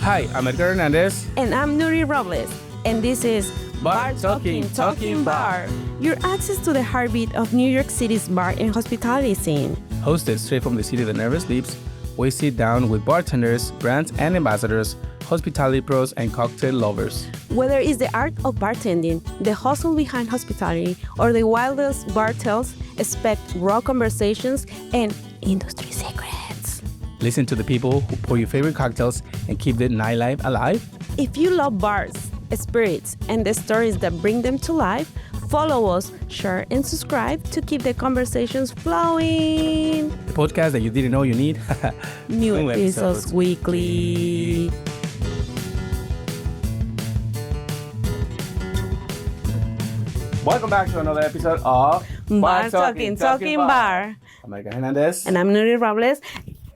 Hi, I'm Michael Aredes. And I'm Nuri Robles. And this is Bar Talking Bar. Your access to the heartbeat of New York City's bar and hospitality scene. Hosted straight from the city that never sleeps, we sit down with bartenders, brands and ambassadors, hospitality pros, and cocktail lovers. Whether it's the art of bartending, the hustle behind hospitality, or the wildest bar tales, expect raw conversations and industry secrets. Listen to the people who pour your favorite cocktails and keep the nightlife alive. If you love bars, spirits, and the stories that bring them to life, follow us, share, and subscribe to keep the conversations flowing. The podcast that you didn't know you need. New episodes weekly. Welcome back to another episode of Bar Talking Bar. I'm Michael Aredes. And I'm Nuri Robles.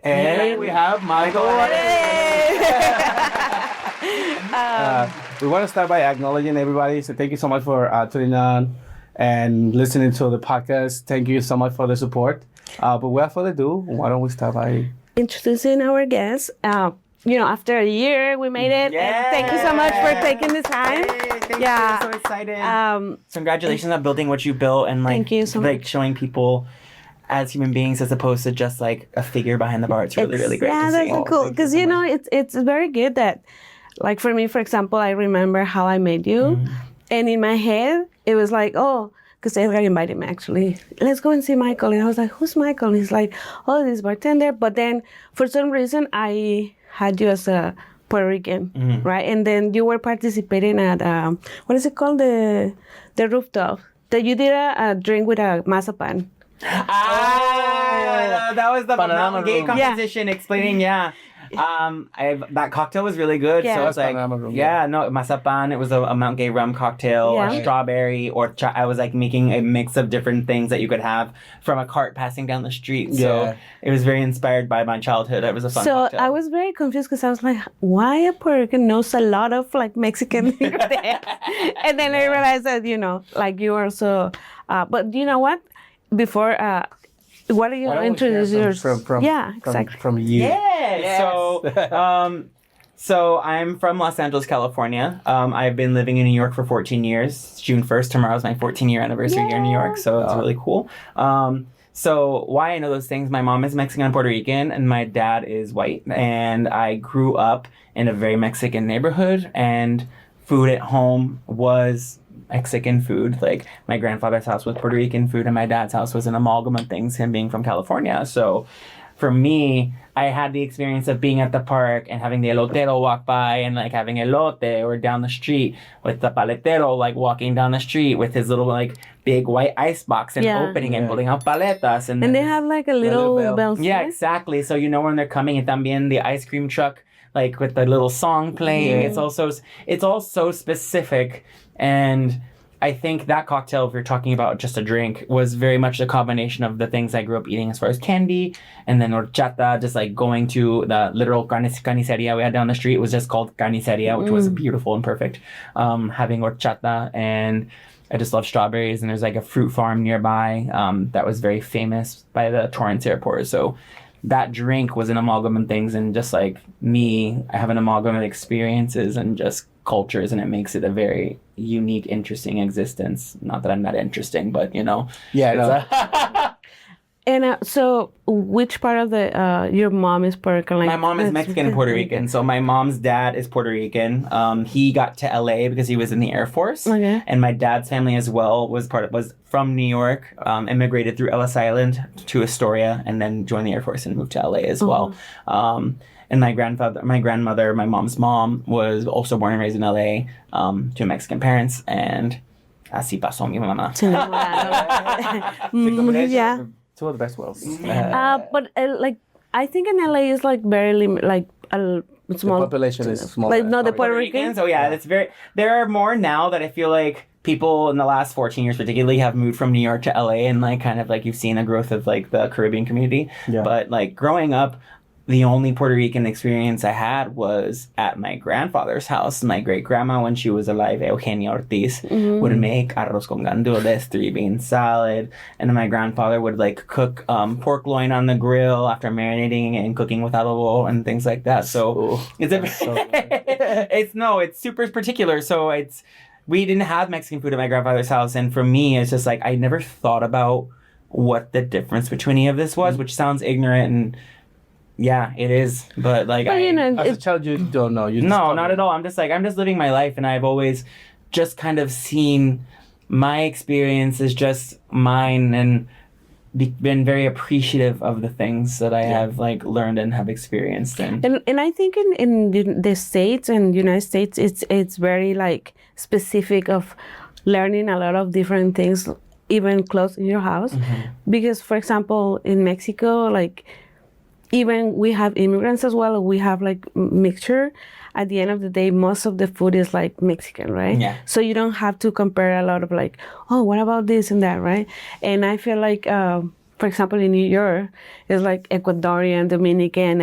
And we have Michael Aredes. We want to start by acknowledging everybody. So thank you so much for tuning on and listening to the podcast. Thank you so much for the support. But without further ado, why don't we start by introducing our guests. After a year, we made it. Yeah. And thank you so much for taking the time. Thank you. I'm so excited. Congratulations on building what you built and Thank you so much. showing people as human beings as opposed to just like a figure behind the bar. It's really great to see. That's cool. Because it's very good that, like for me, for example, I remember how I met you, and in my head it was like, oh, because Edgar invited me actually. Let's go and see Michael, and I was like, who's Michael? And he's like, oh, this bartender. But then for some reason I had you as a Puerto Rican, right? And then you were participating at what is it called, the rooftop that you did a drink with a mazapan. That was the Panorama gay room. competition explaining, that cocktail was really good. Yeah. So it's like, Panorama room, mazapan. It was a Mount Gay rum cocktail, Yeah. or strawberry, or I was like making a mix of different things that you could have from a cart passing down the street. So Yeah. it was very inspired by my childhood. It was a fun So cocktail. I was very confused because I was like, why a Puerto Rican knows a lot of like Mexican ingredients? And then I realized that, like you also, but you know what? Before, what do you Why don't we introduce share yours? Exactly. from you. Yeah. So I'm from Los Angeles, California. I've been living in New York for 14 years. June 1st, tomorrow is my 14-year anniversary here in New York, so it's really cool. So why I know those things, my mom is Mexican and Puerto Rican, and my dad is white. And I grew up in a very Mexican neighborhood, and food at home was Mexican food. Like my grandfather's house was Puerto Rican food, and my dad's house was an amalgam of things, him being from California. So for me, I had the experience of being at the park and having the elotero walk by and like having elote, or down the street with the paletero like walking down the street with his little like big white ice box and opening and pulling out paletas. And And they have like a little bell. yeah, exactly. So you know when they're coming, and también the ice cream truck like with the little song playing. It's all so specific. And I think that cocktail, if you're talking about just a drink, was very much a combination of the things I grew up eating as far as candy, and then horchata, just like going to the literal carniceria we had down the street. It was just called carniceria, which was beautiful and perfect. Having horchata, and I just love strawberries, and there's like a fruit farm nearby that was very famous by the Torrance Airport. So that drink was an amalgam of things, and just like me, I have an amalgam of experiences and just cultures, and it makes it a very unique, interesting existence. Not that I'm that interesting, but Yeah, no. And so which part of your mom is Puerto Rican? Like, my mom is Mexican and Puerto Rican. So my mom's dad is Puerto Rican. He got to LA because he was in the Air Force. Okay. And my dad's family as well was from New York, immigrated through Ellis Island to Astoria, and then joined the Air Force and moved to LA as well. And my grandmother, my mom's mom, was also born and raised in LA, to Mexican parents, and así pasó mi mamá. Yeah. Two of the best worlds. But I think in LA is like very small. The population is small. Like not the Puerto Rican. So yeah, it's very. There are more now that I feel like people in the last 14 years particularly have moved from New York to LA, and like kind of like you've seen a growth of like the Caribbean community. Yeah. But like growing up, the only Puerto Rican experience I had was at my grandfather's house. My great grandma, when she was alive, Eugenia Ortiz, would make arroz con gandules, 3-bean salad, and then my grandfather would like cook pork loin on the grill after marinating and cooking with adobo and things like that. So it's super particular. So we didn't have Mexican food at my grandfather's house, and for me, it's just like I never thought about what the difference between any of this was, which sounds ignorant and. Yeah, it is. But like, as a child, you don't know. No, not at all. I'm just living my life, and I've always just kind of seen my experience as just mine, and been very appreciative of the things that I have like learned and have experienced. And I think in the States and United States, it's very like specific of learning a lot of different things, even close in your house, because for example, in Mexico, like. Even we have immigrants as well. We have like mixture. At the end of the day, most of the food is like Mexican, right? Yeah. So you don't have to compare a lot of like, oh, what about this and that, right? And I feel like, for example, in New York, it's like Ecuadorian, Dominican,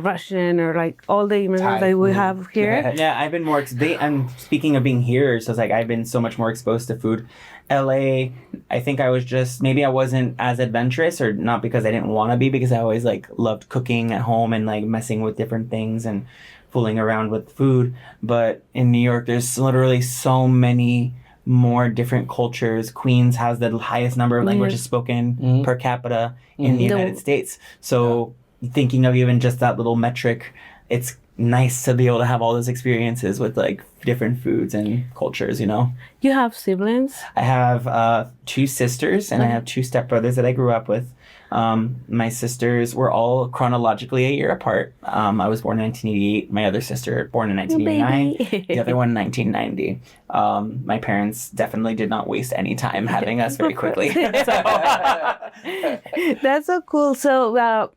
Russian, or like all the immigrants that we have here. Yeah, I've been more. And speaking of being here, so it's like I've been so much more exposed to food. LA, I think I was just, maybe I wasn't as adventurous, or not because I didn't want to be, because I always like loved cooking at home and like messing with different things and fooling around with food. But in New York, there's literally so many more different cultures. Queens has the highest number of languages spoken per capita in the United States. So thinking of even just that little metric, it's nice to be able to have all those experiences with like different foods and cultures, you know. You have siblings? I have 2 sisters, and I have 2 stepbrothers that I grew up with. My sisters were all chronologically a year apart. I was born in 1988. My other sister born in 1989. The other one in 1990. My parents definitely did not waste any time having us very quickly. That's so cool. So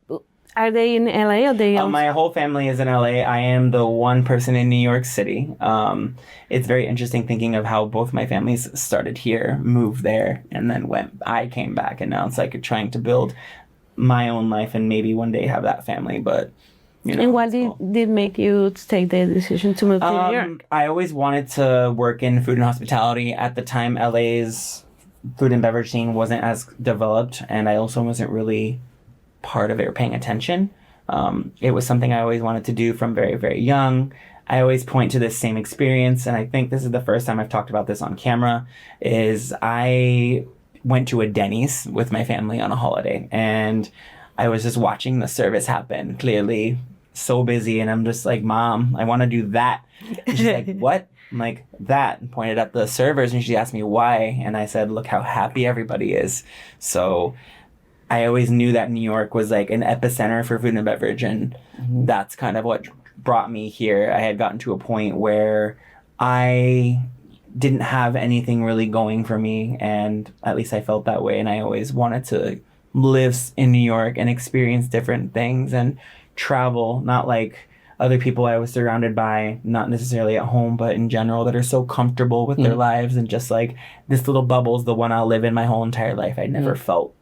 are they in LA, or they? My whole family is in LA. I am the one person in New York City. It's very interesting thinking of how both my families started here, moved there, and then I came back, and now it's like trying to build my own life and maybe one day have that family. But you know, and what did make you take the decision to move to New York? I always wanted to work in food and hospitality. At the time, LA's food and beverage scene wasn't as developed, and I also wasn't really part of it or paying attention. It was something I always wanted to do from very, very young. I always point to this same experience, and I think this is the first time I've talked about this on camera, is I went to a Denny's with my family on a holiday, and I was just watching the service happen, clearly so busy, and I'm just like, Mom, I want to do that. And she's like, what? I'm like, that, and pointed at the servers, and she asked me why, and I said, look how happy everybody is. So I always knew that New York was like an epicenter for food and beverage, and that's kind of what brought me here. I had gotten to a point where I didn't have anything really going for me, and at least I felt that way, and I always wanted to live in New York and experience different things and travel, not like other people I was surrounded by, not necessarily at home, but in general, that are so comfortable with their lives, and just like this little bubble is the one I'll live in my whole entire life. I never felt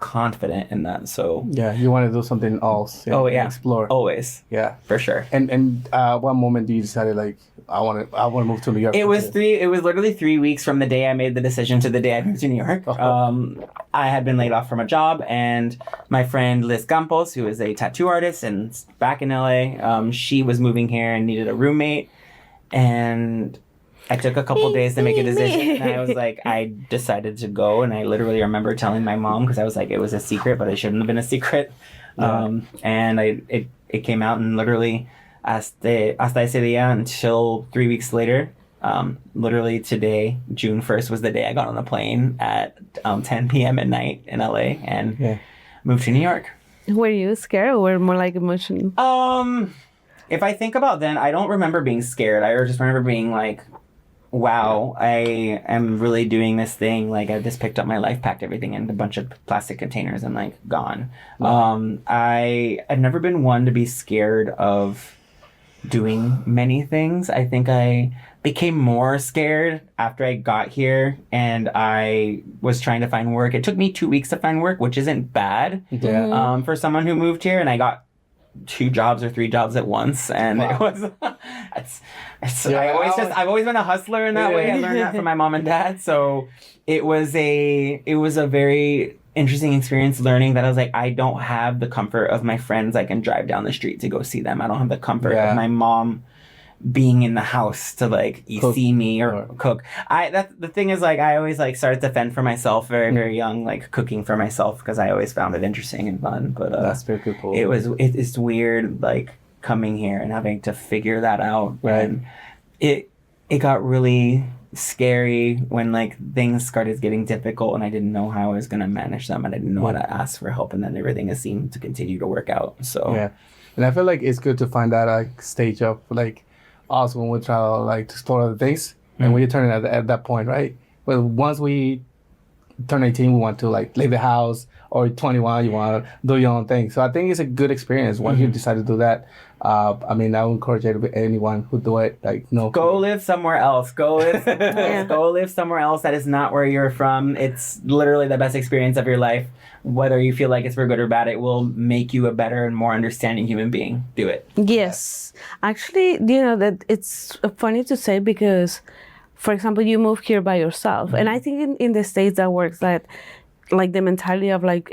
confident in that. So yeah, you want to do something else. Explore. Always. Yeah, for sure. And what moment do you decided like I want to move to New York? It was literally 3 weeks from the day I made the decision to the day I moved to New York. I had been laid off from a job, and my friend Liz Campos, who is a tattoo artist and back in LA, she was moving here and needed a roommate, and I took a couple days to make a decision, and I was like, I decided to go, and I literally remember telling my mom, because I was like, it was a secret, but it shouldn't have been a secret. And it came out, and literally hasta ese día until 3 weeks later, literally today, June 1st was the day I got on the plane at 10 p.m. at night in LA and moved to New York. Were you scared, or were more like emotion? If I think about then, I don't remember being scared. I just remember being like, wow, I am really doing this thing. Like, I just picked up my life, packed everything in a bunch of plastic containers, and like gone. I've never been one to be scared of doing many things. I think I became more scared after I got here and I was trying to find work. It took me 2 weeks to find work, which isn't bad for someone who moved here. And I got 2 jobs or 3 jobs at once, and it was I've always been a hustler in that way. I learned that from my mom and dad. So it was a very interesting experience learning that I was like, I don't have the comfort of my friends. I can drive down the street to go see them. I don't have the comfort of my mom being in the house to like see me or cook. The thing is, like, I always like started to fend for myself very, very young, like cooking for myself, because I always found it interesting and fun. But that's very cool. It's weird, like, coming here and having to figure that out. Right. And it got really scary when like things started getting difficult and I didn't know how I was gonna manage them, and I didn't know how to ask for help, and then everything has seemed to continue to work out. So yeah, and I feel like it's good to find that like stage of like us when we try to like to explore other things, and when you turn it at that point, right? Well, once we turn 18, we want to like leave the house, or 21, you want to do your own thing. So I think it's a good experience once you decide to do that. I mean, I would encourage anyone who do it, like, go live somewhere else. Go live somewhere else that is not where you're from. It's literally the best experience of your life. Whether you feel like it's for good or bad, it will make you a better and more understanding human being. Do it. Yes. Actually, you know, that it's funny to say because, for example, you move here by yourself. And I think in the States that works that, like, the mentality of, like,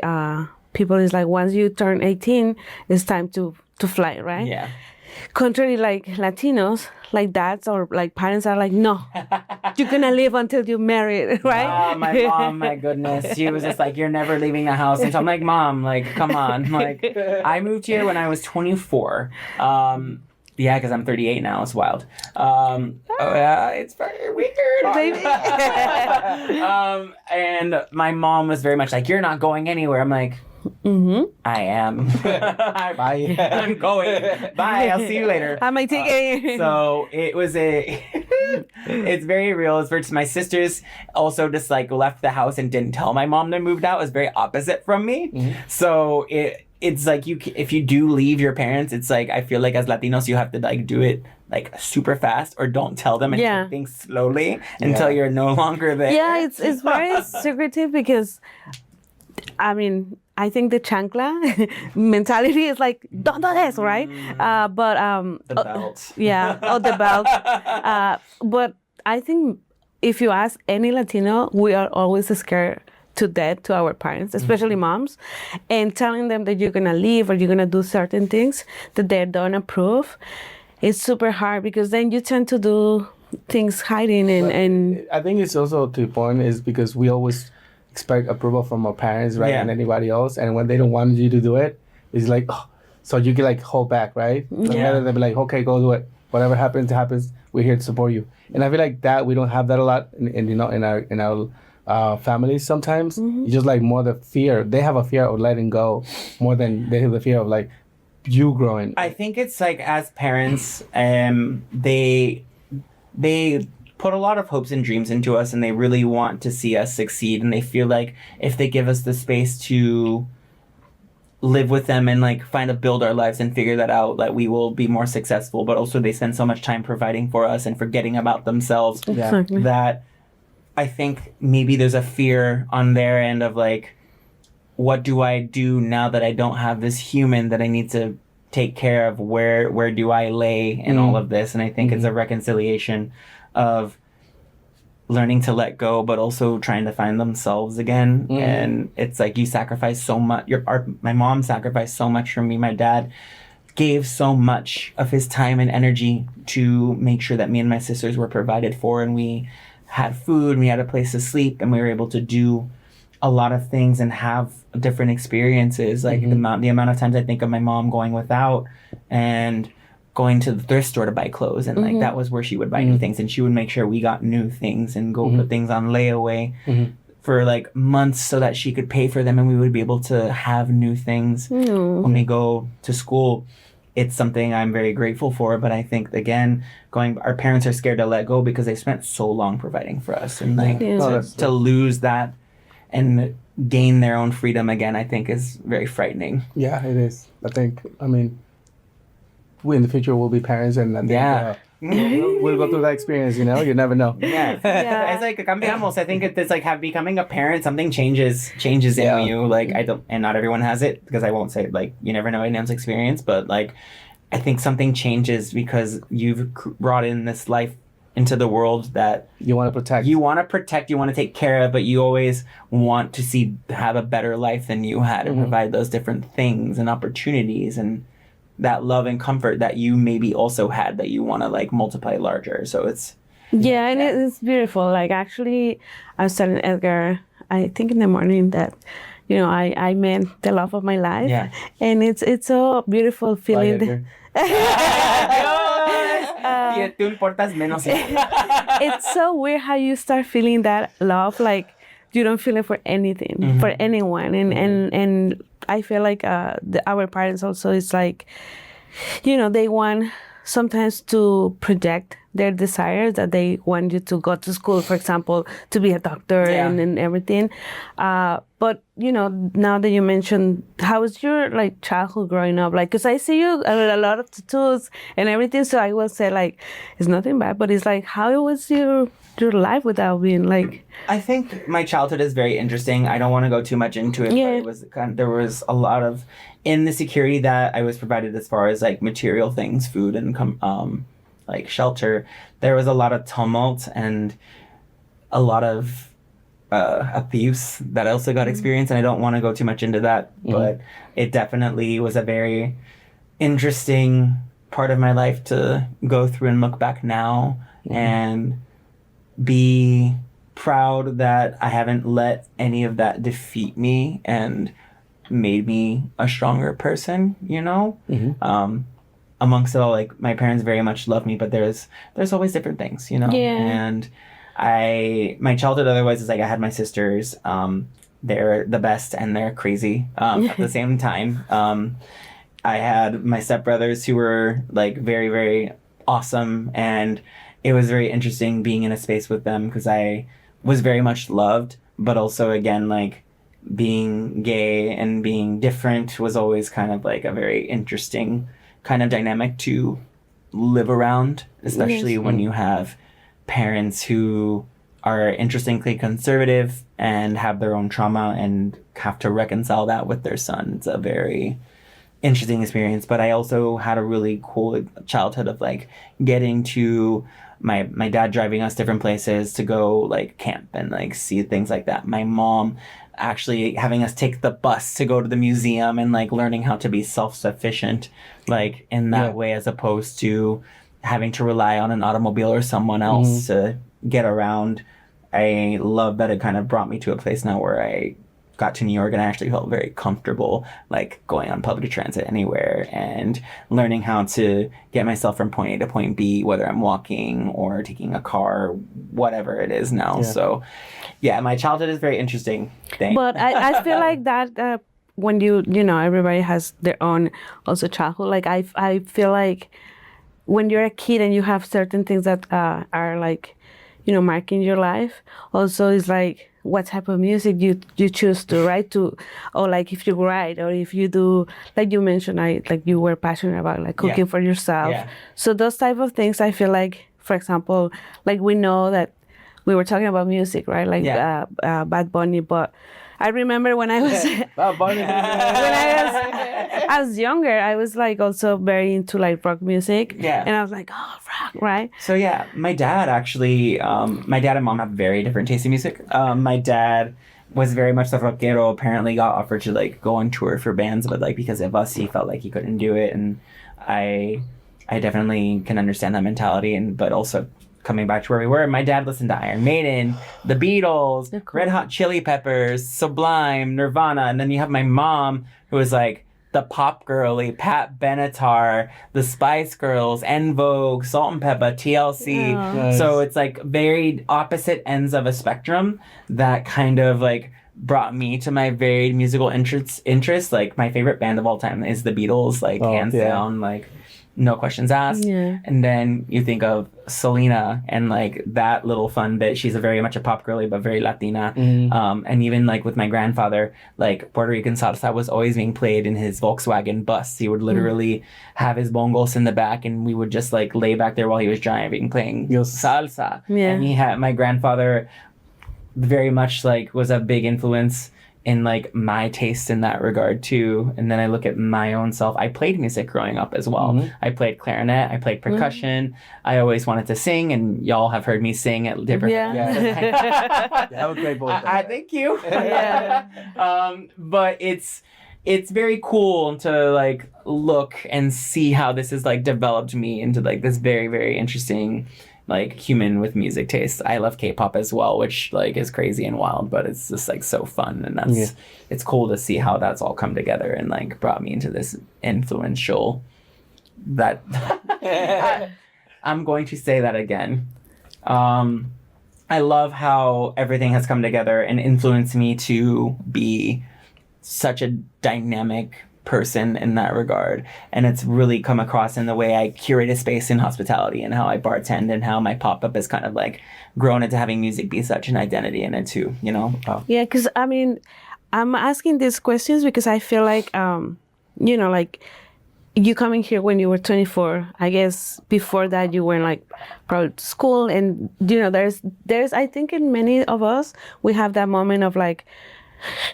people is like, once you turn 18, it's time to fly, right? Yeah. Contrary, like, Latinos, like dads or, like, parents are like, no, you're going to live until you're married, right? My mom, my goodness. She was just like, you're never leaving the house. And so I'm like, Mom, like, come on. Like, I moved here when I was 24. Yeah, because I'm 38 now. It's wild. It's very weird. And my mom was very much like, you're not going anywhere. I'm like, I am. Bye. I'm going. Bye. I'll see you later. I might take it. So it was it's very real. It's very, my sisters also just like left the house and didn't tell my mom they moved out. It was very opposite from me. So it's like if you do leave your parents, it's like I feel like as Latinos you have to like do it like super fast, or don't tell them and take things slowly until you're no longer there. Yeah, it's very secretive because, I mean, I think the chancla mentality is like, don't do this, right? The belt. The belt. But I think if you ask any Latino, we are always scared to death to our parents, especially moms, and telling them that you're gonna leave or you're gonna do certain things that they don't approve. It's super hard because then you tend to do things hiding and I think it's also to the point is because we always expect approval from our parents, right? And anybody else, and when they don't want you to do it, it's like, oh, so you can like hold back, right? Rather than be like, okay, go do it. Whatever happens. We're here to support you. And I feel like that we don't have that a lot in our families sometimes. It's just like more the fear. They have a fear of letting go more than they have the fear of like you growing. I think it's like as parents, they put a lot of hopes and dreams into us, and they really want to see us succeed, and they feel like if they give us the space to live with them and like build our lives and figure that out, that we will be more successful. But also they spend so much time providing for us and forgetting about themselves that I think maybe there's a fear on their end of like, what do I do now that I don't have this human that I need to take care of? Where do I lay in all of this? And I think it's a reconciliation of learning to let go, but also trying to find themselves again. And it's like you sacrifice so much. My mom sacrificed so much for me. My dad gave so much of his time and energy to make sure that me and my sisters were provided for, and we had food, and we had a place to sleep, and we were able to do a lot of things and have different experiences. Like the amount of times I think of my mom going without and going to the thrift store to buy clothes, and like that was where she would buy new things, and she would make sure we got new things and go put things on layaway for like months so that she could pay for them, and we would be able to have new things when we go to school. It's something I'm very grateful for, but I think again, our parents are scared to let go because they spent so long providing for us, and like to lose that and gain their own freedom again, I think is very frightening. Yeah, it is. I mean, we in the future will be parents, and then we'll go through that experience. You know, you never know. Yeah. It's like cambiamos. I think it's like becoming a parent. Something changes in you. Like I don't, and not everyone has it, because I won't say like you never know anyone's experience, but like I think something changes because you've brought in this life into the world that you want to protect. You want to take care of, but you always want to have a better life than you had, and provide those different things and opportunities and that love and comfort that you maybe also had that you want to like multiply larger. So it's it's beautiful. Like actually, I was telling Edgar, I think in the morning that, you know, I met the love of my life. Yeah. And it's so beautiful feeling. Tú importas menos. It's so weird how you start feeling that love, like you don't feel it for anything, for anyone, and I feel like our parents also is like, you know, they want sometimes to project their desires, that they want you to go to school, for example, to be a doctor and everything. But, you know, now that you mentioned, how was your, like, childhood growing up? Like, because I see you a lot of tattoos and everything, so I will say, like, it's nothing bad, but it's like, how was your life without being, like... I think my childhood is very interesting. I don't want to go too much into it, but it was there was a lot of... In the security that I was provided as far as, like, material things, food and, like, shelter, there was a lot of tumult and a lot of abuse that I also got experienced, and I don't want to go too much into that, but it definitely was a very interesting part of my life to go through and look back now and be proud that I haven't let any of that defeat me and made me a stronger person, you know? Amongst it all, like, my parents very much love me, but there's always different things, you know? And my childhood otherwise is like I had my sisters. They're the best and they're crazy at the same time. I had my stepbrothers who were like very, very awesome, and it was very interesting being in a space with them because I was very much loved, but also again, like, being gay and being different was always kind of like a very interesting kind of dynamic to live around, especially when you have parents who are interestingly conservative and have their own trauma and have to reconcile that with their son. It's a very interesting experience. But I also had a really cool childhood of like getting to my dad driving us different places to go like camp and like see things like that. My mom actually having us take the bus to go to the museum and like learning how to be self-sufficient like in that way, as opposed to having to rely on an automobile or someone else to get around. I love that it kind of brought me to a place now where I got to New York and I actually felt very comfortable like going on public transit anywhere and learning how to get myself from point A to point B, whether I'm walking or taking a car, whatever it is now. So yeah, my childhood is very interesting thing. But I feel like that when you know, everybody has their own also childhood. Like I feel like when you're a kid and you have certain things that are like, you know, marking your life, also is like what type of music you choose to write to, or like if you write or if you do, like you mentioned, like you were passionate about like cooking for yourself. So those type of things, I feel like, for example, like we know that we were talking about music, right? Like Bad Bunny, but I remember when I was when I was younger, I was like also very into like rock music. And I was like, oh, rock, right? So yeah, my dad actually, my dad and mom have very different taste in music. My dad was very much the rockero, apparently got offered to like go on tour for bands, but like because of us, he felt like he couldn't do it. And I definitely can understand that mentality, but also coming back to where we were, my dad listened to Iron Maiden, The Beatles, Red Hot Chili Peppers, Sublime, Nirvana, and then you have my mom who was like the pop girly, Pat Benatar, the Spice Girls, En Vogue, Salt and Pepper, TLC. Nice. So it's like very opposite ends of a spectrum that kind of like brought me to my varied musical interests. Like my favorite band of all time is The Beatles, like hands down, like no questions asked. Yeah. And then you think of Selena and like that little fun bit. She's very much a pop girly, but very Latina. And even like with my grandfather, like Puerto Rican salsa was always being played in his Volkswagen bus. He would literally have his bongos in the back, and we would just like lay back there while he was driving, playing salsa. Yeah. And my grandfather very much like was a big influence in like my taste in that regard too. And then I look at my own self. I played music growing up as well. I played clarinet, I played percussion. I always wanted to sing, and y'all have heard me sing at different You have a great voice. thank you. But it's very cool to like look and see how this has like developed me into like this very, very interesting like human with music taste. I love K-pop as well, which like is crazy and wild, but it's just like so fun, and that's it's cool to see how that's all come together and like brought me into this influential that I'm going to say that again. I love how everything has come together and influenced me to be such a dynamic person in that regard, and it's really come across in the way I curate a space in hospitality and how I bartend and how my pop-up has kind of like grown into having music be such an identity in it too, you know? Yeah, because I mean, I'm asking these questions because I feel like, you know, like you coming here when you were 24, I guess before that you were in like probably school, and you know, there's I think in many of us, we have that moment of like,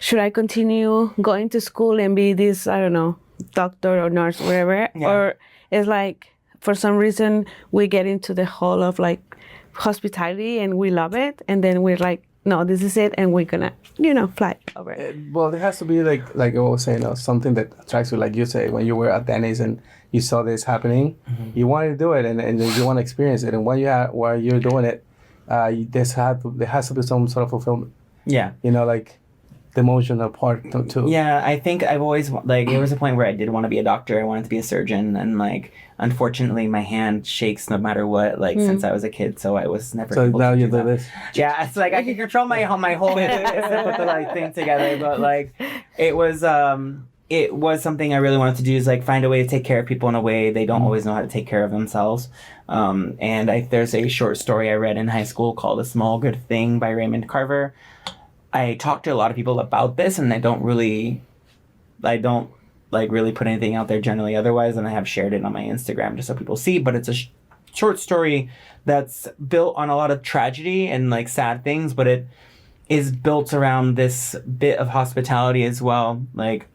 should I continue going to school and be this, I don't know, doctor or nurse, whatever? Yeah. Or it's like, for some reason, we get into the whole of like hospitality and we love it. And then we're like, no, this is it. And we're gonna, you know, fly over it. Well, there has to be like I was saying, something that attracts you. Like you say, when you were at Denny's and you saw this happening, you wanted to do it and you want to experience it. And while you're doing it, there has to be some sort of fulfillment. Yeah. You know, like, the emotional part too. Yeah, I think I've always like there was a point where I did want to be a doctor. I wanted to be a surgeon, and like unfortunately my hand shakes no matter what. Like since I was a kid, so I was never. So able now to you do do this. Yeah, it's like I can control my whole head to put the like thing together, but like it was something I really wanted to do, is like find a way to take care of people in a way they don't always know how to take care of themselves. And there's a short story I read in high school called "A Small Good Thing" by Raymond Carver. I talked to a lot of people about this, and I don't really put anything out there generally otherwise, and I have shared it on my Instagram just so people see, but it's a short story that's built on a lot of tragedy and like sad things, but it is built around this bit of hospitality as well. Like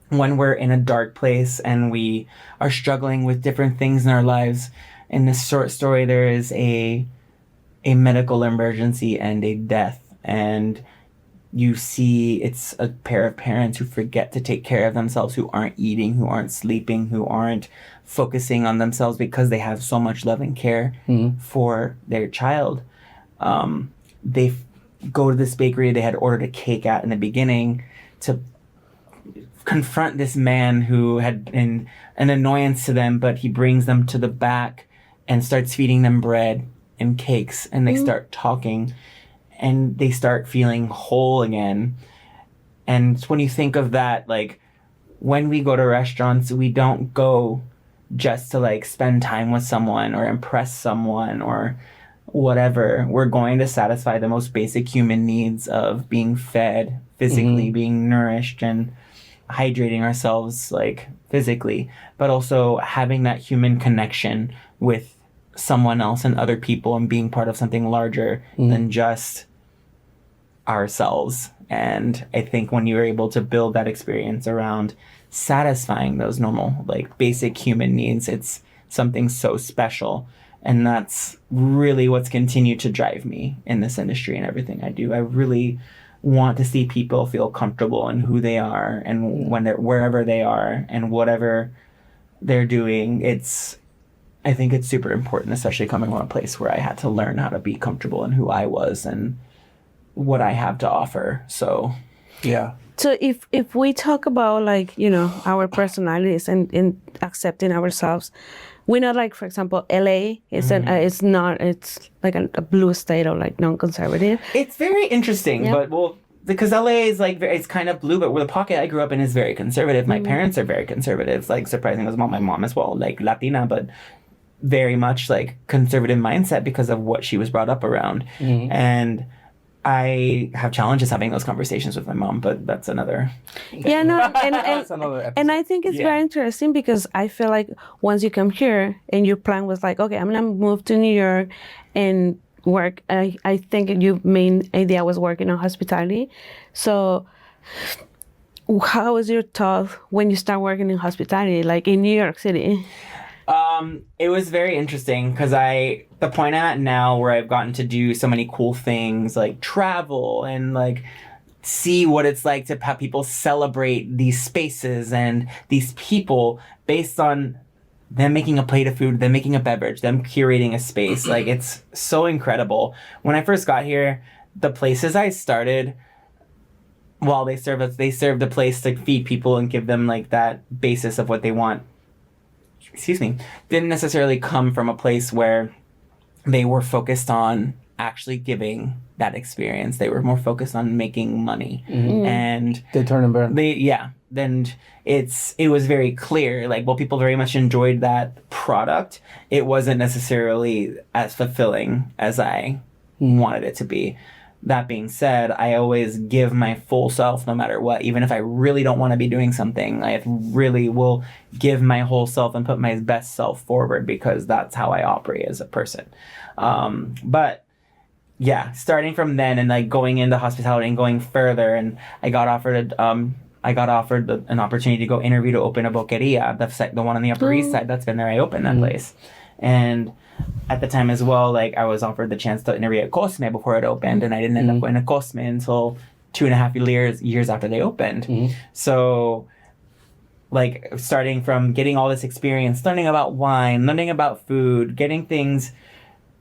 when we're in a dark place and we are struggling with different things in our lives, in this short story there is a medical emergency and a death, and you see it's a pair of parents who forget to take care of themselves, who aren't eating, who aren't sleeping, who aren't focusing on themselves because they have so much love and care for their child. They go to this bakery they had ordered a cake at in the beginning to confront this man who had been an annoyance to them, but he brings them to the back and starts feeding them bread and cakes, and they start talking. And they start feeling whole again. And when you think of that, like when we go to restaurants, we don't go just to like spend time with someone or impress someone or whatever. We're going to satisfy the most basic human needs of being fed physically, being nourished, and hydrating ourselves like physically, but also having that human connection with someone else and other people and being part of something larger than just ourselves. And I think when you're able to build that experience around satisfying those normal like basic human needs, it's something so special. And that's really what's continued to drive me in this industry and everything I do. I really want to see people feel comfortable in who they are and when they're wherever they are and whatever they're doing. I think it's super important, especially coming from a place where I had to learn how to be comfortable in who I was and what I have to offer. So, yeah. So if we talk about like, you know, our personalities and accepting ourselves, we know like, for example, LA is it's like a blue state or like non-conservative. It's very interesting, but well, because LA is like, it's kind of blue, but where the pocket I grew up in is very conservative. My parents are very conservative, like surprisingly as well. My mom as well, like Latina, but very much like conservative mindset because of what she was brought up around. And I have challenges having those conversations with my mom, but that's another. Yeah, no, That's another episode. and I think it's very interesting because I feel like once you come here and your plan was like, okay, I'm gonna move to New York and work. I think your main idea was working on hospitality. So how was your thought when you start working in hospitality, like in New York City? It was very interesting because the point I'm at now where I've gotten to do so many cool things like travel and like see what it's like to have people celebrate these spaces and these people based on them making a plate of food, them making a beverage, them curating a space. Like, it's so incredible. When I first got here, the places I started, while they served a place to feed people and give them like that basis of what they want, didn't necessarily come from a place where they were focused on actually giving that experience. They were more focused on making money. And they turn and burn. Then it was very clear, like, while people very much enjoyed that product, it wasn't necessarily as fulfilling as I wanted it to be. That being said, I always give my full self no matter what. Even if I really don't want to be doing something, I really will give my whole self and put my best self forward because that's how I operate as a person. But yeah, starting from then and like going into hospitality and going further, and I got offered an opportunity to go interview to open a Boqueria, the one on the Upper East Side. That's been there. I opened that place. And at the time as well, like, I was offered the chance to interview at Cosme before it opened, and I didn't end up going to Cosme until 2.5 years after they opened. So, like, starting from getting all this experience, learning about wine, learning about food, getting things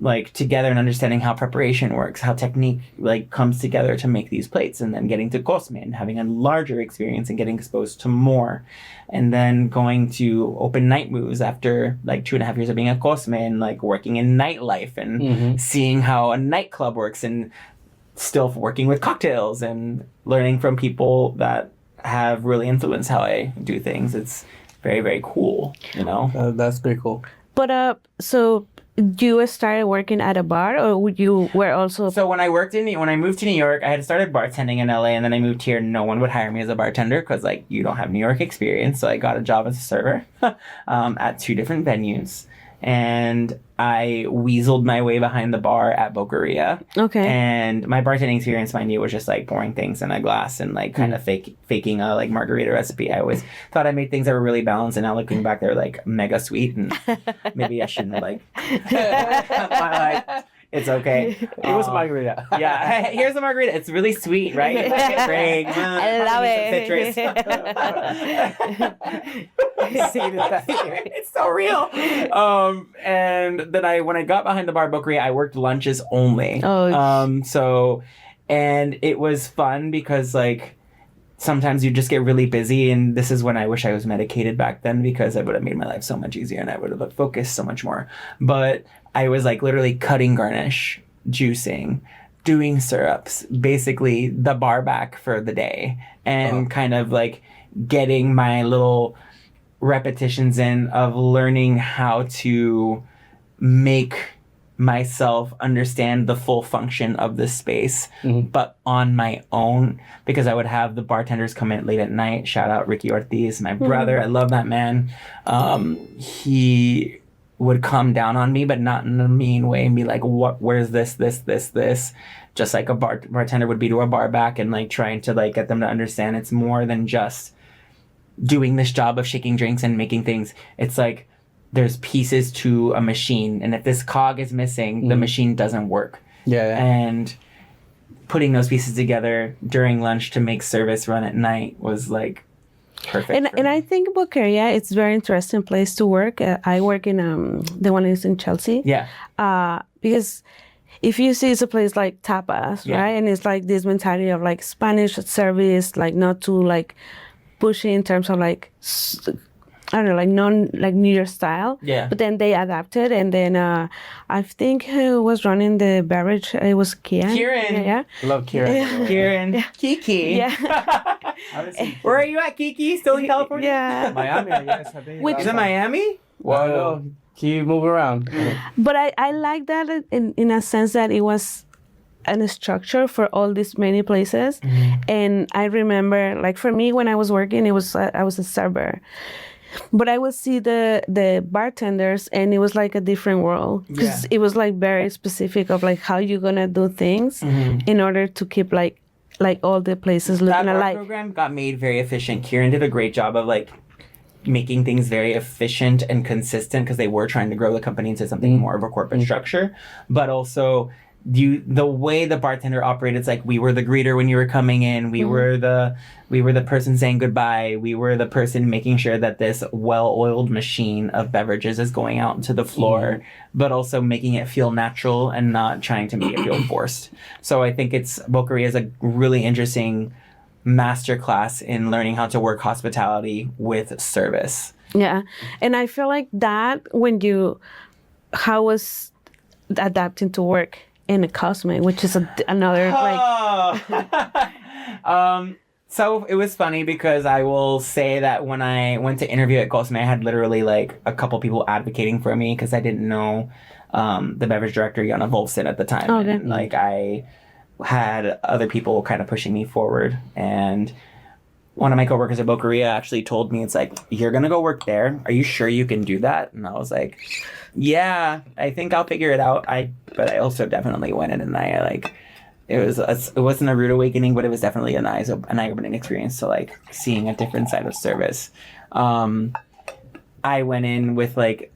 like together and understanding how preparation works, how technique like comes together to make these plates, and then getting to Cosme and having a larger experience and getting exposed to more, and then going to open night moves after like 2.5 years of being at Cosme and like working in nightlife and seeing how a nightclub works and still working with cocktails and learning from people that have really influenced how I do things. It's very, very cool, you know? That's pretty cool. But so you started working at a bar, or you were also... So when I moved to New York, I had started bartending in LA, and then I moved here. No one would hire me as a bartender because, like, you don't have New York experience. So I got a job as a server at 2 different venues. And I weaseled my way behind the bar at Boqueria. Okay. And my bartending experience, mind you, was just like pouring things in a glass and like kind of faking a like margarita recipe. I always thought I made things that were really balanced, and now looking back, they're like mega sweet, and maybe I shouldn't have like. It's okay. It was a margarita. Yeah, here's a margarita. It's really sweet, right? Great. I love it. It's so real. And then when I got behind the bar Boqueria, I worked lunches only. And it was fun because like sometimes you just get really busy, and this is when I wish I was medicated back then because it would have made my life so much easier and I would have focused so much more. But I was like literally cutting garnish, juicing, doing syrups, basically the bar back for the day, and kind of like getting my little repetitions in of learning how to make myself understand the full function of this space, but on my own, because I would have the bartenders come in late at night. Shout out Ricky Ortiz, my brother. I love that man. He would come down on me, but not in a mean way, and be like, where's this? Just like a bartender would be to a bar back, and like trying to like get them to understand it's more than just doing this job of shaking drinks and making things. It's like, there's pieces to a machine, and if this cog is missing, the machine doesn't work. Yeah. And putting those pieces together during lunch to make service run at night was like perfect. And I think Boqueria, it's a very interesting place to work. I work in the one is in Chelsea. Yeah. Because if you see, it's a place like tapas, right? And it's like this mentality of like Spanish service, like not too like pushy in terms of like I don't know, like New York style. Yeah. But then they adapted, and then I think who was running the beverage? It was Kieran. Yeah. Love Kieran. Kieran. Kiki. Yeah. Where are you at, Kiki? Still in California? Yeah. Miami, I guess. I think. Is it Miami? Well, no. Can you move around? But I like that in a sense that it was a structure for all these many places. And I remember, like for me, when I was working, I was a server. But I would see the bartenders, and it was like a different world, because it was like very specific of like how you're gonna do things in order to keep like all the places looking that alike. program got made very efficient. Kieran did a great job of like making things very efficient and consistent, because they were trying to grow the company into something more of a corporate structure, but also the way the bartender operated, it's like we were the greeter when you were coming in, we were the person saying goodbye, we were the person making sure that this well-oiled machine of beverages is going out into the floor, but also making it feel natural and not trying to make it feel forced. So I think Boqueria is a really interesting masterclass in learning how to work hospitality with service. Yeah, and I feel like that how was adapting to work in a Cosme, which is another So it was funny, because I will say that when I went to interview at Cosme, I had literally like a couple people advocating for me, because I didn't know the beverage director, Jana Wolfson, at the time. Okay. And, like, I had other people kind of pushing me forward. And one of my coworkers at Boqueria actually told me, it's like, you're going to go work there. Are you sure you can do that? And I was like, yeah, I think I'll figure it out. But I also definitely went in, and it wasn't a rude awakening, but it was definitely an eye-opening experience to like seeing a different side of service. I went in with like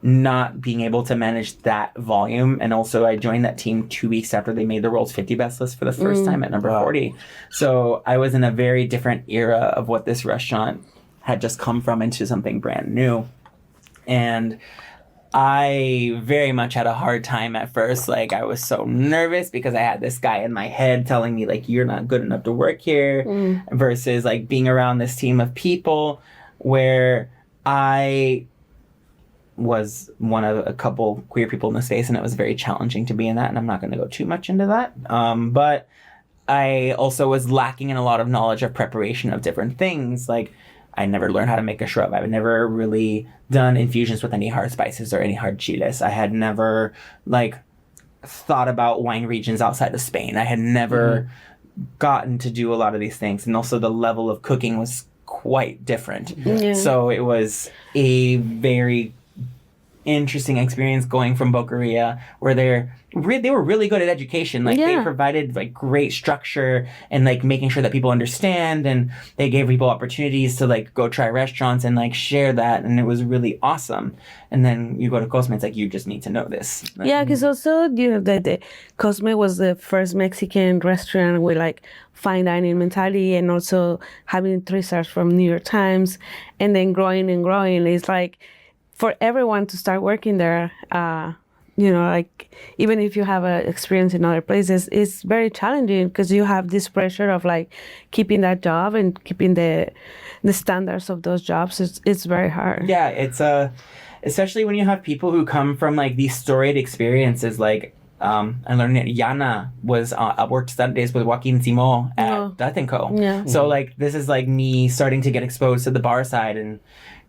not being able to manage that volume, and also I joined that team 2 weeks after they made the world's 50 best list for the first time at number 40. So I was in a very different era of what this restaurant had just come from into something brand new. And I very much had a hard time at first. Like, I was so nervous because I had this guy in my head telling me, like, you're not good enough to work here, versus, like, being around this team of people where I was one of a couple queer people in the space, and it was very challenging to be in that, and I'm not going to go too much into that. But I also was lacking in a lot of knowledge of preparation of different things. Like, I never learned how to make a shrub. I've never really done infusions with any hard spices or any hard chiles. I had never, like, thought about wine regions outside of Spain. I had never gotten to do a lot of these things. And also the level of cooking was quite different. Yeah. So it was a very interesting experience going from Boqueria, where they were really good at education. Like, they provided like great structure and like making sure that people understand, and they gave people opportunities to like go try restaurants and like share that, and it was really awesome. And then you go to Cosme, it's like, you just need to know this. Yeah, because also, you know, the Cosme was the first Mexican restaurant with like fine dining mentality, and also having 3 stars from New York Times, and then growing and growing. It's like, for everyone to start working there, you know, like, even if you have a experience in other places, it's very challenging, because you have this pressure of like keeping that job and keeping the standards of those jobs. It's very hard. Yeah, it's especially when you have people who come from like these storied experiences. Like, I learned that Yana worked Saturdays with Joaquin Simo at Death & Co. Yeah. So like, this is like me starting to get exposed to the bar side and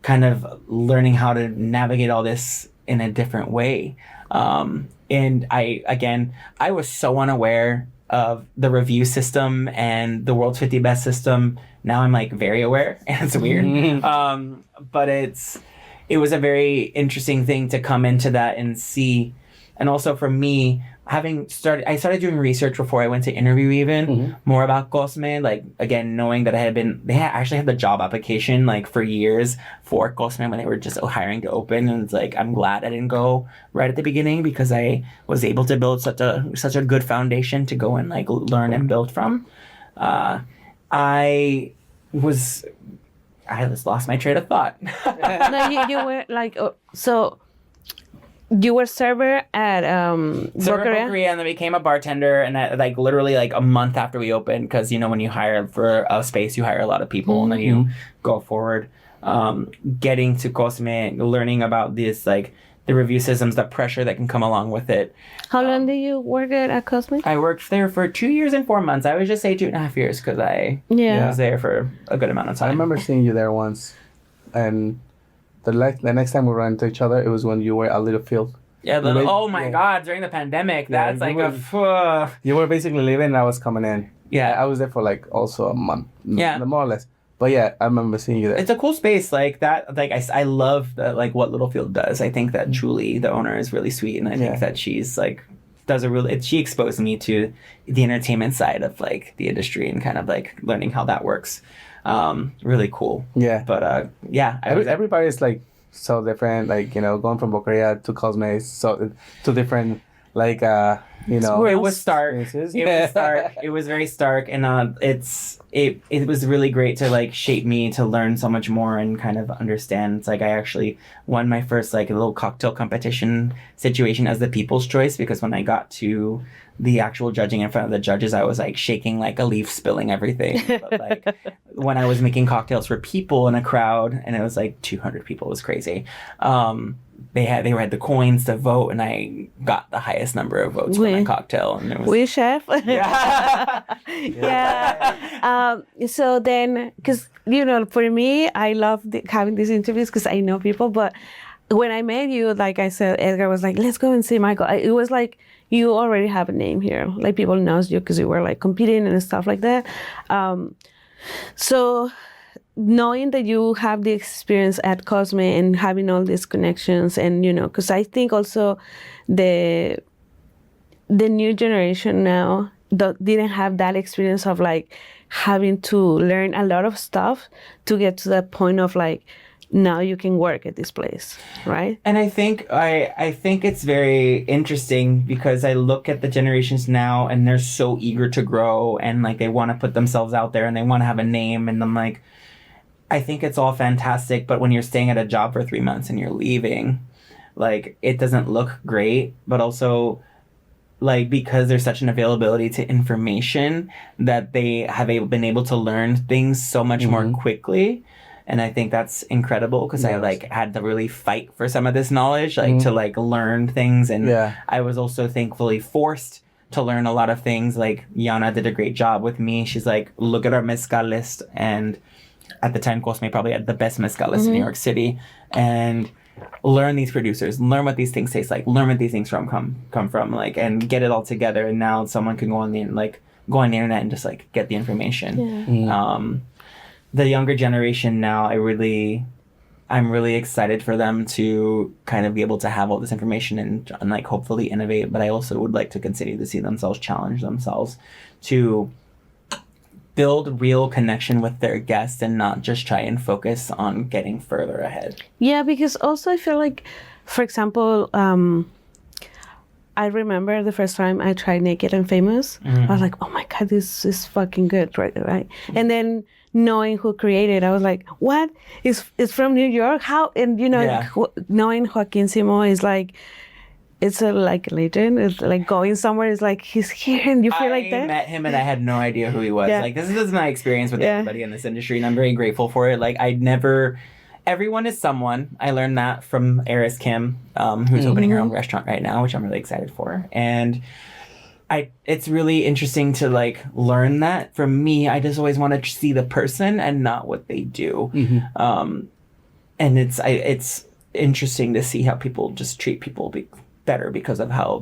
kind of learning how to navigate all this in a different way. And I was so unaware of the review system and the World's 50 Best system. Now I'm like very aware, and it's weird. But it was a very interesting thing to come into that and see. And also for me, I started doing research before I went to interview even more about Cosme. Like, again, knowing that they actually had the job application like for years for Cosme when they were just hiring to open. And it's like, I'm glad I didn't go right at the beginning, because I was able to build such a good foundation to go and like learn and build from. I just lost my train of thought. No, you were like, so you were server at Boqueria, and then became a bartender, and like literally like a month after we opened, because you know when you hire for a space, you hire a lot of people, and then you go forward. getting to Cosme, learning about this, like, the review systems, the pressure that can come along with it. How long did you work at Cosme? I worked there for 2 years and 4 months. I would just say 2.5 years because I was there for a good amount of time. I remember seeing you there once, and the next time we ran into each other, it was when you were at Little Field. Yeah, oh my God, during the pandemic, that's like you were basically leaving and I was coming in. Yeah. I was there for like also a month. Yeah. More or less. But yeah, I remember seeing you there. It's a cool space like that. Like I love that, like what Littlefield does. I think that Julie, the owner, is really sweet, and I think that she's like she exposed me to the entertainment side of like the industry and kind of like learning how that works. Really cool. Yeah. But everybody's like so different. Like, you know, going from Boqueria to Cosme, so two different like you know. It was stark. It was very stark, and it was really great to like shape me to learn so much more and kind of understand. It's like I actually won my first like little cocktail competition situation as the people's choice, because when I got to the actual judging in front of the judges, I was like shaking like a leaf, spilling everything. But like when I was making cocktails for people in a crowd, and it was like 200 people, it was crazy. They had the coins to vote, and I got the highest number of votes for my cocktail. And it was chef. Yeah. Yeah. So then, because you know, for me, I love having these interviews because I know people. But when I met you, like I said, Edgar was like, "Let's go and see Michael." It was like you already have a name here. Like people knows you because you were like competing and stuff like that. So knowing that you have the experience at Cosme and having all these connections, and you know, because I think also the new generation now didn't have that experience of like having to learn a lot of stuff to get to that point of like, now you can work at this place, right? And I think it's very interesting because I look at the generations now and they're so eager to grow and like they want to put themselves out there and they want to have a name, and I'm like, I think it's all fantastic, but when you're staying at a job for 3 months and you're leaving, like it doesn't look great, but also like because there's such an availability to information that they have been able to learn things so much more quickly. And I think that's incredible because I like had to really fight for some of this knowledge, like to like learn things. And I was also thankfully forced to learn a lot of things. Like Yana did a great job with me. She's like, look at our mezcal list. And at the time, Cosme probably had the best mezcal list in New York City. And learn these producers, learn what these things taste like, learn what these things come from, like, and get it all together. And now someone can go on the internet and just like get the information. The younger generation now, I'm really excited for them to kind of be able to have all this information and like hopefully innovate. But I also would like to continue to see themselves challenge themselves to build real connection with their guests and not just try and focus on getting further ahead. Yeah, because also I feel like, for example, I remember the first time I tried Naked and Famous. I was like, oh my God, this is fucking good, right? And then knowing who created, I was like, what? It's from New york? How? And you know, knowing Joaquin Simo is like, it's a like legend. It's like going somewhere. It's like he's here, and you feel like that. I met him, and I had no idea who he was. Like this is my experience with everybody in this industry, and I'm very grateful for it. Like everyone is someone. I learned that from Eris Kim, who's opening her own restaurant right now, which I'm really excited for. And it's really interesting to like learn that. For me, I just always want to see the person and not what they do. And it's interesting to see how people just treat people better because of who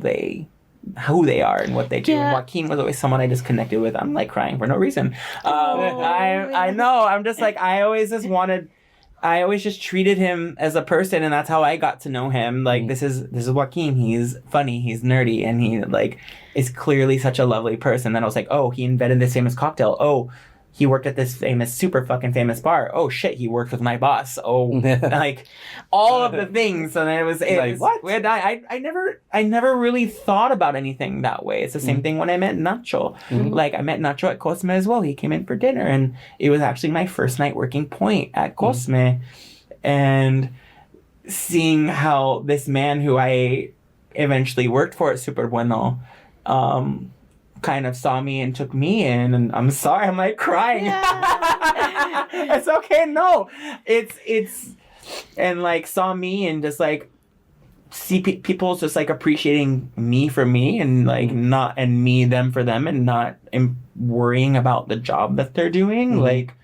they are and what they do. And Joaquin was always someone I just connected with. I'm like crying for no reason. I know. I'm just like, I always just treated him as a person, and that's how I got to know him. Like this is Joaquin. He's funny, he's nerdy, and he like is clearly such a lovely person. Then I was like, oh, he invented this famous cocktail. Oh, he worked at this super fucking famous bar. Oh shit, he worked with my boss. Oh, like all of the things. And it was what? I never really thought about anything that way. It's the same thing when I met Nacho. Like I met Nacho at Cosme as well. He came in for dinner, and it was actually my first night working point at Cosme. And seeing how this man who I eventually worked for at Superbueno, kind of saw me and took me in, and I'm sorry, I'm like crying. Yeah. It's okay. No, it's and like saw me and just like see people just like appreciating me for me and like not and me them for them and not worrying about the job that they're doing like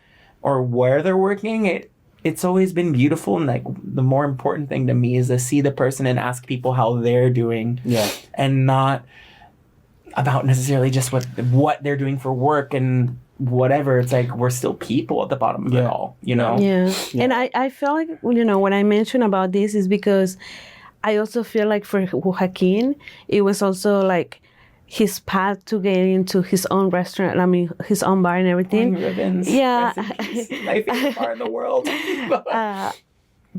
or where they're working. It's always been beautiful, and like the more important thing to me is to see the person and ask people how they're doing, and not about necessarily just what they're doing for work and whatever. It's like we're still people at the bottom of it all, you know? Yeah. And I feel like, you know, when I mention about this is because I also feel like for Joaquin, it was also like his path to get into his own restaurant, I mean, his own bar and everything. Ribbons. Yeah. My favorite bar in the world.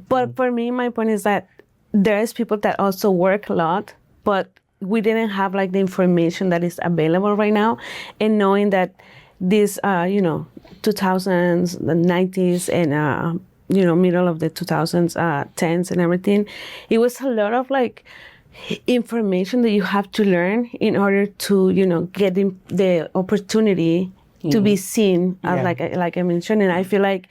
But for me, my point is that there is people that also work a lot, but we didn't have like the information that is available right now. And knowing that this, you know, 2000s, the 90s, and, you know, middle of the 2000s, 10s and everything, it was a lot of like information that you have to learn in order to, you know, get the opportunity to be seen, like I mentioned. And I feel like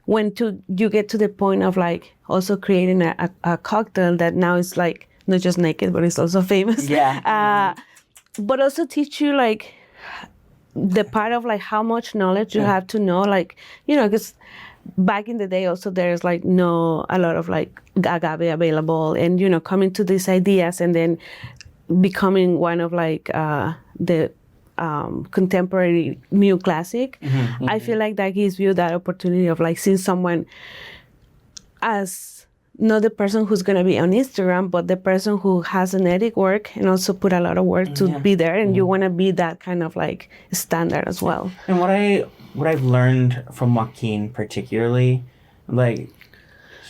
when you get to the point of like also creating a cocktail that now is like not just naked, but it's also famous. Yeah. But also teach you like the part of like how much knowledge you have to know, like, you know, because back in the day also there's like a lot of like agave available, and, you know, coming to these ideas and then becoming one of like the contemporary new classic. I feel like that gives you that opportunity of like seeing someone as not the person who's going to be on Instagram, but the person who has an ethic work and also put a lot of work to be there, and you want to be that kind of like standard as well. And what I've learned from Joaquin particularly, like,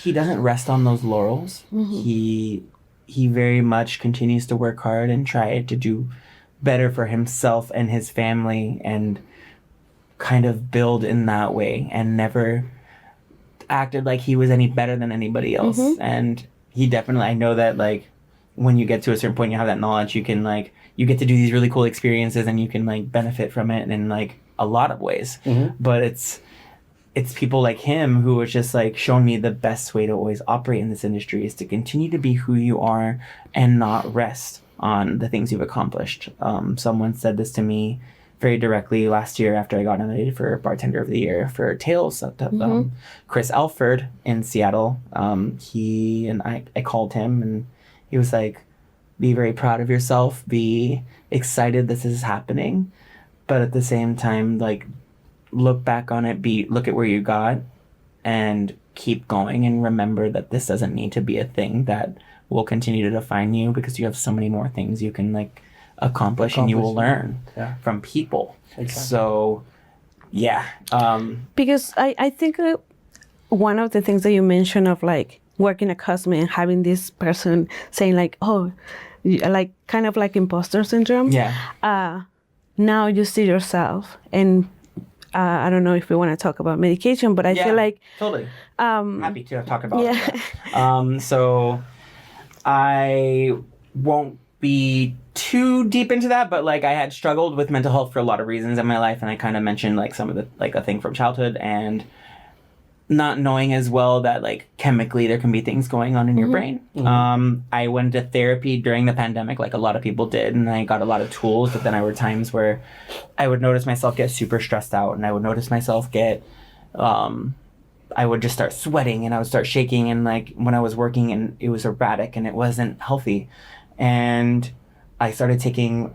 he doesn't rest on those laurels. He very much continues to work hard and try to do better for himself and his family and kind of build in that way, and never acted like he was any better than anybody else. And he definitely, I know that like when you get to a certain point, you have that knowledge, you can like, you get to do these really cool experiences and you can like benefit from it in like a lot of ways. But it's people like him who has just like shown me the best way to always operate in this industry is to continue to be who you are and not rest on the things you've accomplished. Someone said this to me very directly last year after I got nominated for Bartender of the Year for Tales. Chris Alford in Seattle, he and I called him and he was like, be very proud of yourself, be excited this is happening, but at the same time, like, look back on it, look at where you got and keep going, and remember that this doesn't need to be a thing that will continue to define you, because you have so many more things you can like accomplish and you will learn from people. So because I think one of the things that you mentioned of like working at Cosme and having this person saying like, oh, like kind of like imposter syndrome. Now you see yourself, and I don't know if we want to talk about medication, but I feel like totally happy to talk about that. So I won't be too deep into that, but like I had struggled with mental health for a lot of reasons in my life, and I kind of mentioned like some of the, like a thing from childhood, and not knowing as well that like chemically there can be things going on in your brain. I went to therapy during the pandemic, like a lot of people did, and I got a lot of tools, but then there were times where I would notice myself get super stressed out, and I would notice myself get I would just start sweating and I would start shaking, and like when I was working, and it was erratic and it wasn't healthy. And I started taking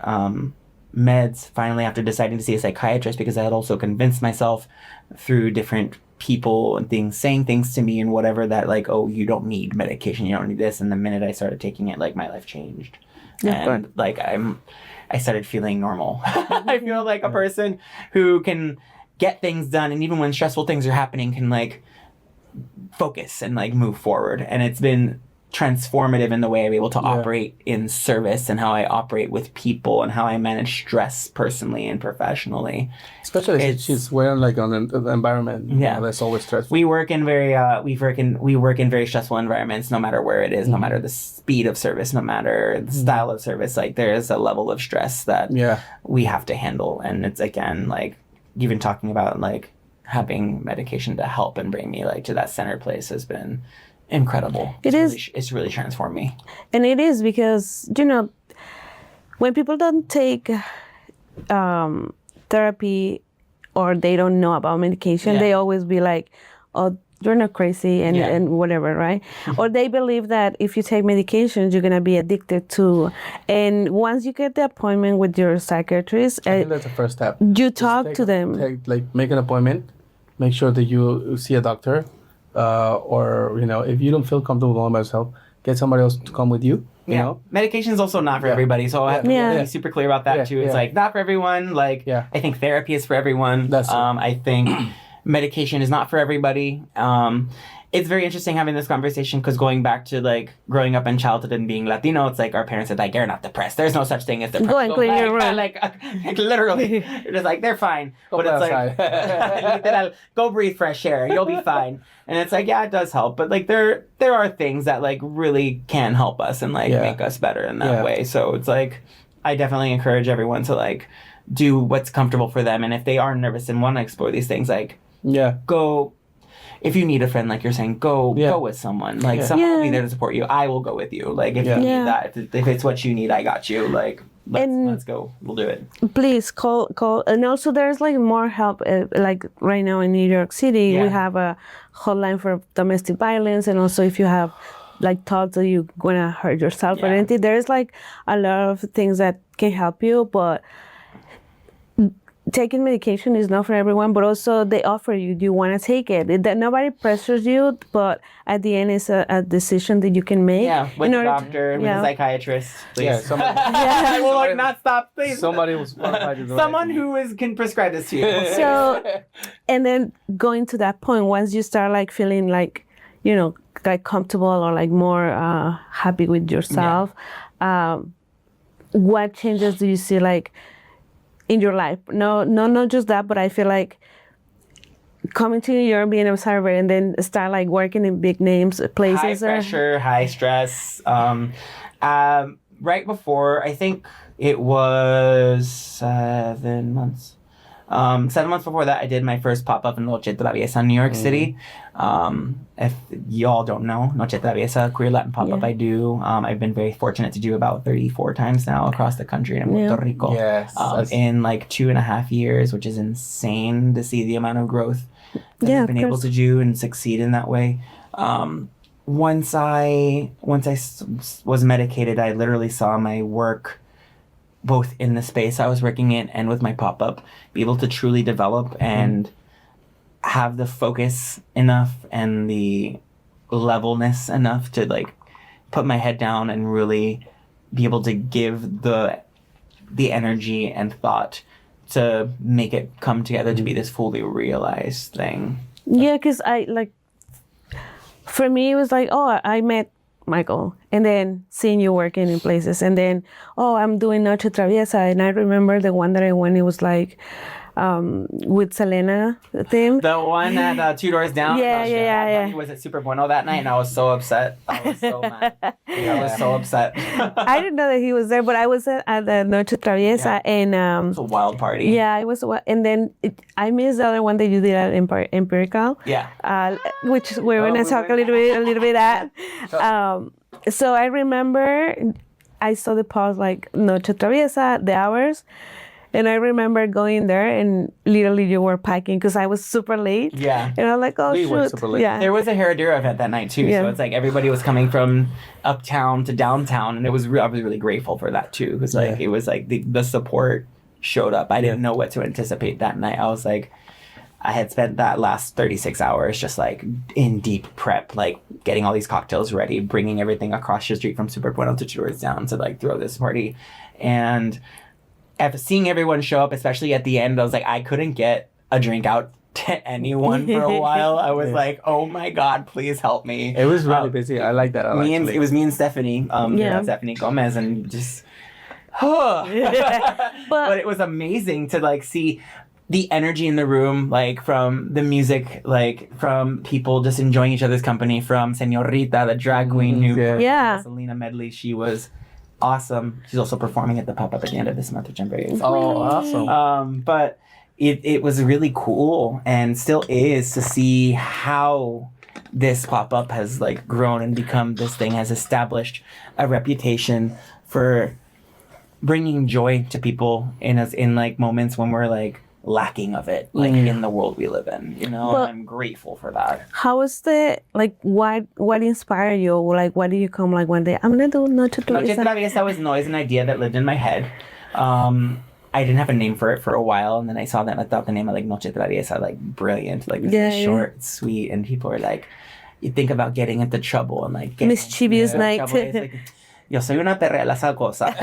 meds finally after deciding to see a psychiatrist, because I had also convinced myself through different people and things saying things to me and whatever that like, oh, you don't need medication, you don't need this. And the minute I started taking it, like my life changed. And like I started feeling normal. I feel like a person who can get things done, and even when stressful things are happening can like focus and like move forward. And it's been transformative in the way I'm able to operate in service and how I operate with people and how I manage stress personally and professionally. Especially if she's wearing like on an environment. That's always stressful. We work in very very stressful environments, no matter where it is, no matter the speed of service, no matter the style of service. Like there is a level of stress that we have to handle, and it's again like even talking about like having medication to help and bring me like to that center place has been incredible. It's really transformed me. And it is because, you know, when people don't take therapy or they don't know about medication, they always be like, oh, you're not crazy and whatever, right? Or they believe that if you take medications, you're going to be addicted to. And once you get the appointment with your psychiatrist, I think that's the first step. You talk to them. Make an appointment. Make sure that you see a doctor. Or, you know, if you don't feel comfortable going by yourself, get somebody else to come with you. You know? Medication is also not for everybody. So I have to be super clear about that too. It's like not for everyone. Like I think therapy is for everyone. I think medication is not for everybody. It's very interesting having this conversation because going back to like growing up in childhood and being Latino, it's like our parents said like you're not depressed. There's no such thing as depression. Go and clean your room. Like literally, you're just like they're fine. But it's like go breathe fresh air. You'll be fine. And it's like it does help. But like there are things that like really can help us and like make us better in that way. So it's like I definitely encourage everyone to like do what's comfortable for them. And if they are nervous and want to explore these things, like go. If you need a friend, like you're saying, go with someone. Like someone will be there to support you. I will go with you. Like if you need that, if it's what you need, I got you. Like let's go. We'll do it. Please call. And also there's like more help. Like right now in New York City, we have a hotline for domestic violence. And also if you have like thoughts that you're gonna hurt yourself or anything, there's like a lot of things that can help you. But taking medication is not for everyone, but also they offer you, do you want to take it? That nobody pressures you, but at the end it's a decision that you can make. Yeah, with the doctor, with the psychiatrist. Please. Yeah, somebody, I will like not stop, please. Somebody was qualified to do Someone who can prescribe this to you. So, and then going to that point, once you start like feeling like, you know, like comfortable or like more happy with yourself, what changes do you see like in your life? No, not just that, but I feel like coming to New York, being an observer, and then start like working in big names, places. High pressure, high stress. Right before, I think it was 7 months. 7 months before that, I did my first pop-up in Noche Traviesa in New York City. If y'all don't know, Noche Traviesa, queer Latin pop-up I do. I've been very fortunate to do about 34 times now across the country in Puerto Rico. Yes. In like 2.5 years, which is insane to see the amount of growth that I've been able to do and succeed in that way. Once I was medicated, I literally saw my work both in the space I was working in and with my pop-up, be able to truly develop and have the focus enough and the levelness enough to like put my head down and really be able to give the energy and thought to make it come together to be this fully realized thing. Yeah, because for me, it was like, oh, I met Michael, and then seeing you working in places, and then, oh, I'm doing Noche Traviesa, and I remember the one that I went, it was like, with Selena theme. The one at 2 doors down? Yeah. He was at Superbueno that night, and I was so upset. I was so mad. I was so upset. I didn't know that he was there, but I was at the Noche Traviesa, and... it was a wild party. Yeah, it was, and then I missed the other one that you did at Empirical. Yeah. Which we're going to talk a little bit at. So I remember I saw the pause like Noche Traviesa, the hours, and I remember going there and literally you were packing because I was super late. Yeah. And I was like, oh, we shoot. were super late. Yeah. There was a Heredera event that night too. So it's like everybody was coming from uptown to downtown, and I was really grateful for that too. Because like it was like the support showed up. I didn't know what to anticipate that night. I was like, I had spent that last 36 hours just like in deep prep, like getting all these cocktails ready, bringing everything across the street from Superbueno to 2 doors down to like throw this party. And after seeing everyone show up, especially at the end, I was like, I couldn't get a drink out to anyone for a while. I was like, oh my God, please help me. It was really busy. I like that. It was me and Stephanie, Stephanie Gomez, and just, but it was amazing to like see the energy in the room, like from the music, like from people just enjoying each other's company, from Señorita, the drag queen who Yeah. Selena Medley. She was awesome. She's also performing at the pop-up at the end of this month, which I'm very excited. Oh, awesome. But it was really cool and still is to see how this pop-up has like grown and become this thing, has established a reputation for bringing joy to people in like moments when we're like lacking of it, like in the world we live in, you know. But I'm grateful for that. how was the like what inspired you? Like why did you come like one day I'm gonna do Noche Traviesa? Noche Traviesa was always an idea that lived in my head. I didn't have a name for it for a while, and then I saw that and I thought the name of like Noche Traviesa, like brilliant, like short, sweet, and people were like, you think about getting into trouble and like mischievous night. Like, yo soy una perra la salcosa.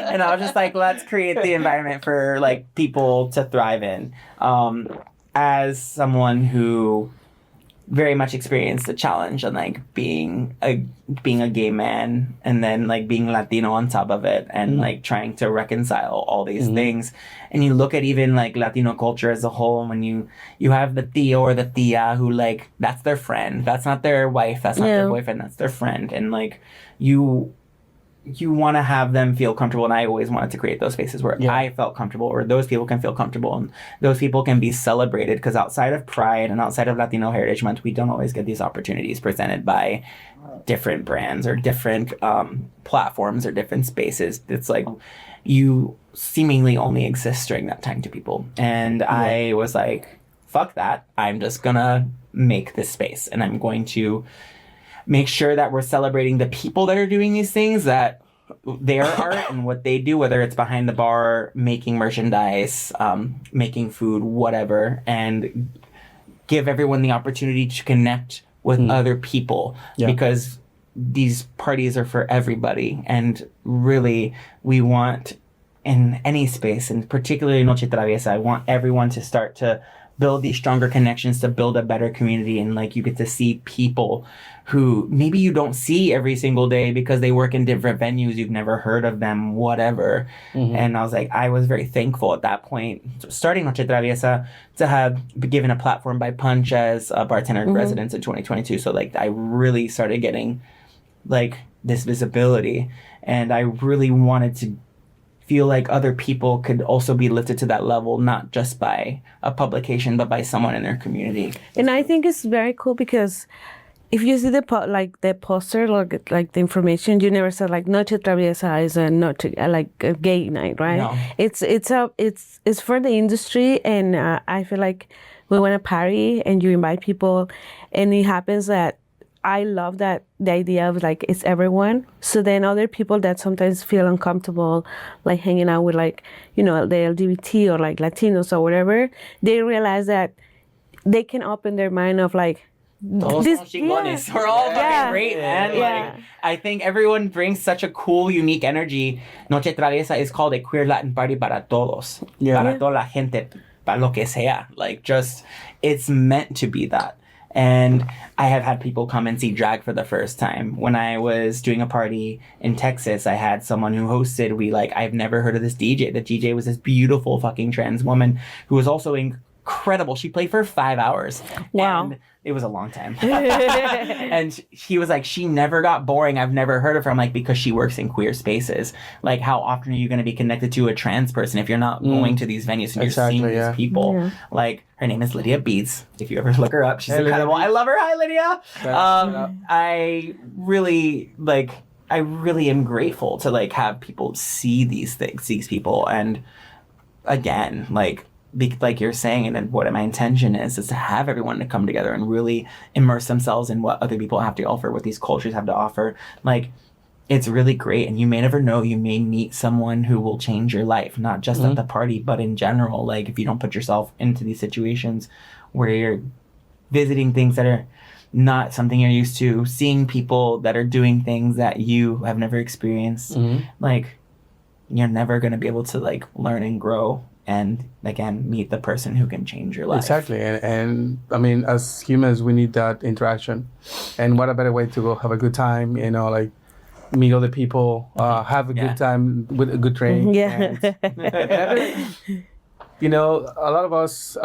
And I was just like, let's create the environment for like people to thrive in. As someone who very much experienced the challenge and like being a gay man and then like being Latino on top of it and like trying to reconcile all these things. And you look at even like Latino culture as a whole, and when you have the tío or the tía who like, that's their friend, that's not their wife, that's not their boyfriend, that's their friend. And like you want to have them feel comfortable, and I always wanted to create those spaces where I felt comfortable, or those people can feel comfortable, and those people can be celebrated, because outside of Pride and outside of Latino Heritage Month, we don't always get these opportunities presented by different brands or different platforms or different spaces. It's like you seemingly only exist during that time to people. And I was like, fuck that. I'm just gonna make this space, and I'm going to make sure that we're celebrating the people that are doing these things, that their art and what they do, whether it's behind the bar, making merchandise, making food, whatever, and give everyone the opportunity to connect with other people, because these parties are for everybody. And really, we want, in any space, and particularly Noche Traviesa, I want everyone to start to build these stronger connections, to build a better community. And like, you get to see people who maybe you don't see every single day because they work in different venues, you've never heard of them, whatever. And I was like, I was very thankful at that point, starting Noche Traviesa, to have been given a platform by Punch as a bartender in residence in 2022. So like, I really started getting like this visibility, and I really wanted to feel like other people could also be lifted to that level, not just by a publication, but by someone in their community. And I think it's very cool because if you see the poster, like the information, you never said like Noche Traviesa is like a gay night, right? No. It's for the industry, and I feel like we want to party and you invite people, and it happens that I love that the idea of like it's everyone. So then other people that sometimes feel uncomfortable, like hanging out with like, you know, the LGBT or like Latinos or whatever, they realize that they can open their mind of like, Todos somos chingones. We're all fucking great, man. Like, I think everyone brings such a cool, unique energy. Noche Traviesa is called a queer Latin party para todos. Para toda la gente, para lo que sea. Like, just, it's meant to be that. And I have had people come and see drag for the first time. When I was doing a party in Texas, I had someone who hosted. I've never heard of this DJ. The DJ was this beautiful fucking trans woman who was also incredible. She played for 5 hours. Wow. And it was a long time. And he was like, she never got boring. I've never heard of her. I'm like, because she works in queer spaces. Like, how often are you going to be connected to a trans person if you're not going to these venues and you're seeing these people? Yeah. Like, her name is Lydia Beats. If you ever look her up, she's incredible. I love her. Hi, Lydia. I really am grateful to like have people see these things, these people. And again, like you're saying, and what my intention is to have everyone to come together and really immerse themselves in what other people have to offer, what these cultures have to offer. Like, it's really great. And you may never know, you may meet someone who will change your life, not just at the party, but in general. Like, if you don't put yourself into these situations where you're visiting things that are not something you're used to, seeing people that are doing things that you have never experienced, like, you're never going to be able to like learn and grow and again, meet the person who can change your life. Exactly. And I mean, as humans, we need that interaction. And what a better way to go have a good time, like meet other people, have a good time with a good drink. Yeah. A lot of us,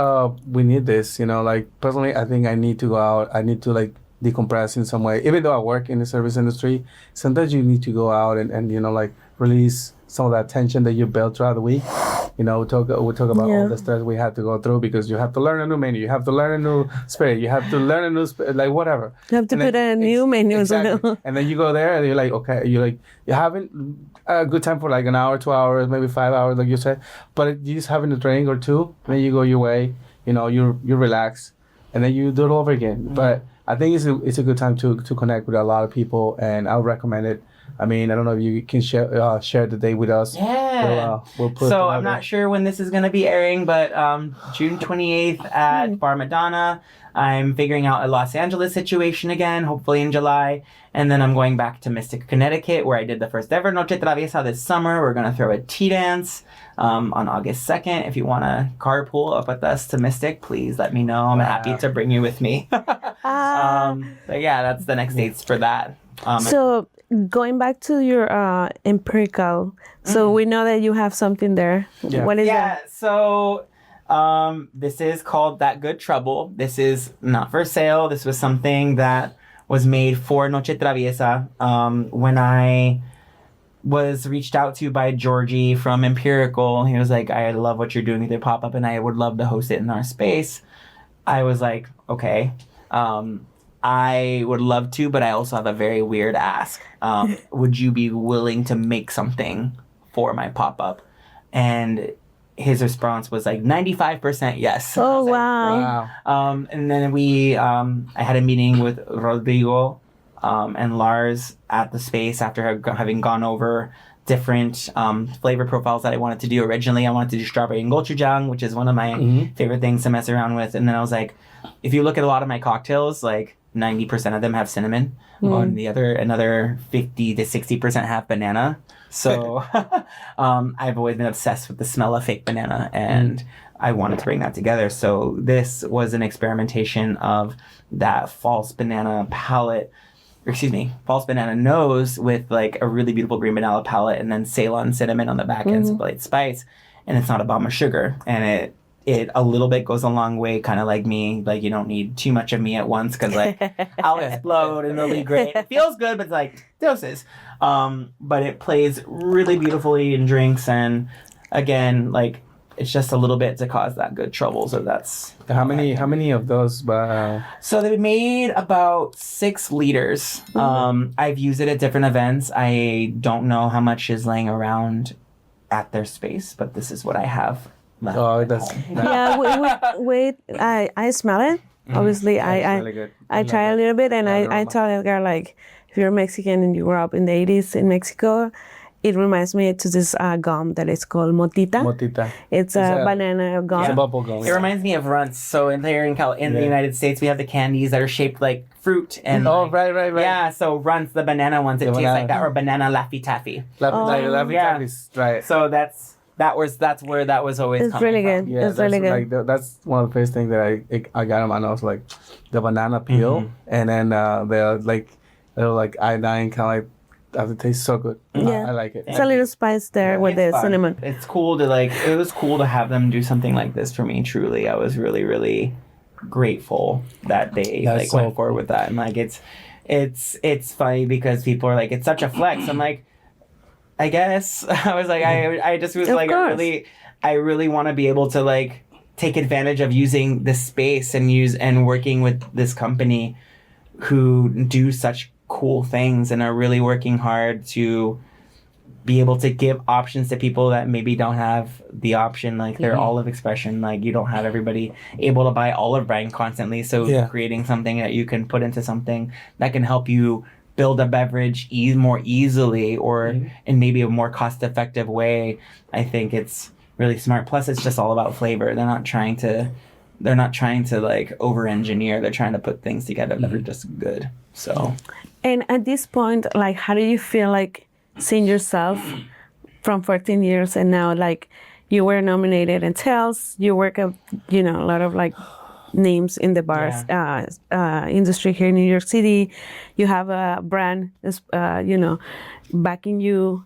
we need this, like personally, I think I need to go out. I need to like decompress in some way. Even though I work in the service industry, sometimes you need to go out and like release some of that tension that you built throughout the week. We talk about all the stress we had to go through because you have to learn a new menu, you have to learn a new spirit, you have to learn a new like whatever. You have to put a new menu. Exactly. And then you go there and you're like, okay, you're having a good time for like an hour, 2 hours, maybe 5 hours, like you said, but you're just having a drink or two, and then you go your way, you relax, and then you do it all over again. Mm-hmm. But I think it's a good time to connect with a lot of people, and I would recommend it. I mean, I don't know if you can share the date with us. Yeah. We'll put so I'm not sure when this is going to be airing, but June 28th at Bar Madonna. I'm figuring out a Los Angeles situation again, hopefully in July. And then I'm going back to Mystic, Connecticut, where I did the first ever Noche Traviesa this summer. We're going to throw a tea dance on August 2nd. If you want to carpool up with us to Mystic, please let me know. I'm happy to bring you with me. So yeah, that's the next dates for that. So going back to your empirical, so we know that you have something there. Yeah. What is that? So this is called That Good Trouble. This is not for sale. This was something that was made for Noche Traviesa. When I was reached out to by Georgie from Empirical, he was like, I love what you're doing with your pop-up and I would love to host it in our space. I was like, okay. I would love to, but I also have a very weird ask. Would you be willing to make something for my pop-up? And his response was like 95% yes. Oh, wow. And then I had a meeting with Rodrigo and Lars at the space after having gone over different flavor profiles that I wanted to do originally. I wanted to do strawberry and gochujang, which is one of my favorite things to mess around with. And then I was like, if you look at a lot of my cocktails, like 90% of them have cinnamon, and another 50 to 60% have banana. So I've always been obsessed with the smell of fake banana, and I wanted to bring that together. So this was an experimentation of that false banana nose with like a really beautiful green vanilla palette, and then Ceylon cinnamon on the back end, some light spice. And it's not a bomb of sugar, and it a little bit goes a long way, kind of like me. Like, you don't need too much of me at once because like I'll explode and it'll be great. It feels good, but it's like doses. But it plays really beautifully in drinks, and again, like it's just a little bit to cause that good trouble. So that's how many of those? So they made about 6 liters. I've used it at different events. I don't know how much is laying around at their space, but this is what I have. Oh, that's Yeah, wait. I smell it. Obviously, it's really good. I try a little bit, and I tell Edgar, like, if you're Mexican and you grew up in the 80s in Mexico, it reminds me to this gum that is called motita. It's a banana gum. It's a bubble gum. It reminds me of Runts. So in the United States, we have the candies that are shaped like fruit. And right. Yeah, so Runts, the banana ones, it tastes like that, or banana Laffy Taffy. Laffy Taffy, right. So that's where that was always it's coming really from. good. Yeah, it's really good. Like, that's one of the first things that I got in my nose, like the banana peel, and then they're like iodine, kind of like. It tastes so good. Yeah. I like it. It's a little spice there with the cinnamon. It's cool to it was cool to have them do something like this for me. Truly, I was really, really grateful that they went forward with that. And like it's funny because people are like, it's such a flex. I'm like, I guess. I was like, I just was like, I really want to be able to like take advantage of using this space and working with this company who do such cool things and are really working hard to be able to give options to people that maybe don't have the option, like their olive expression. Like, you don't have everybody able to buy olive brine constantly, so creating something that you can put into something that can help you build a beverage more easily or in maybe a more cost-effective way, I think it's really smart. Plus, it's just all about flavor. They're not trying to like over-engineer. They're trying to put things together that are just good. So, and at this point, like, how do you feel like seeing yourself from 14 years and now, like, you were nominated in Tales. You work a lot of like names in the bars industry here in New York City. You have a brand, backing you,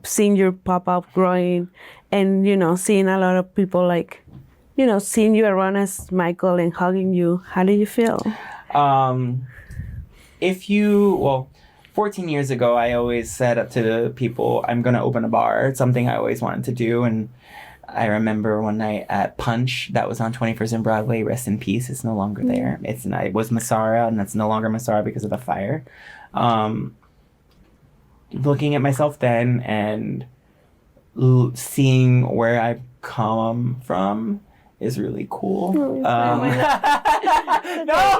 seeing your pop-up growing, and, seeing a lot of people like, seeing you around as Michael and hugging you. How do you feel? 14 years ago, I always said to the people, I'm going to open a bar. It's something I always wanted to do. And I remember one night at Punch, that was on 21st and Broadway, rest in peace, it's no longer there. It was Masara, and it's no longer Masara because of the fire. Looking at myself then and seeing where I've come from is really cool.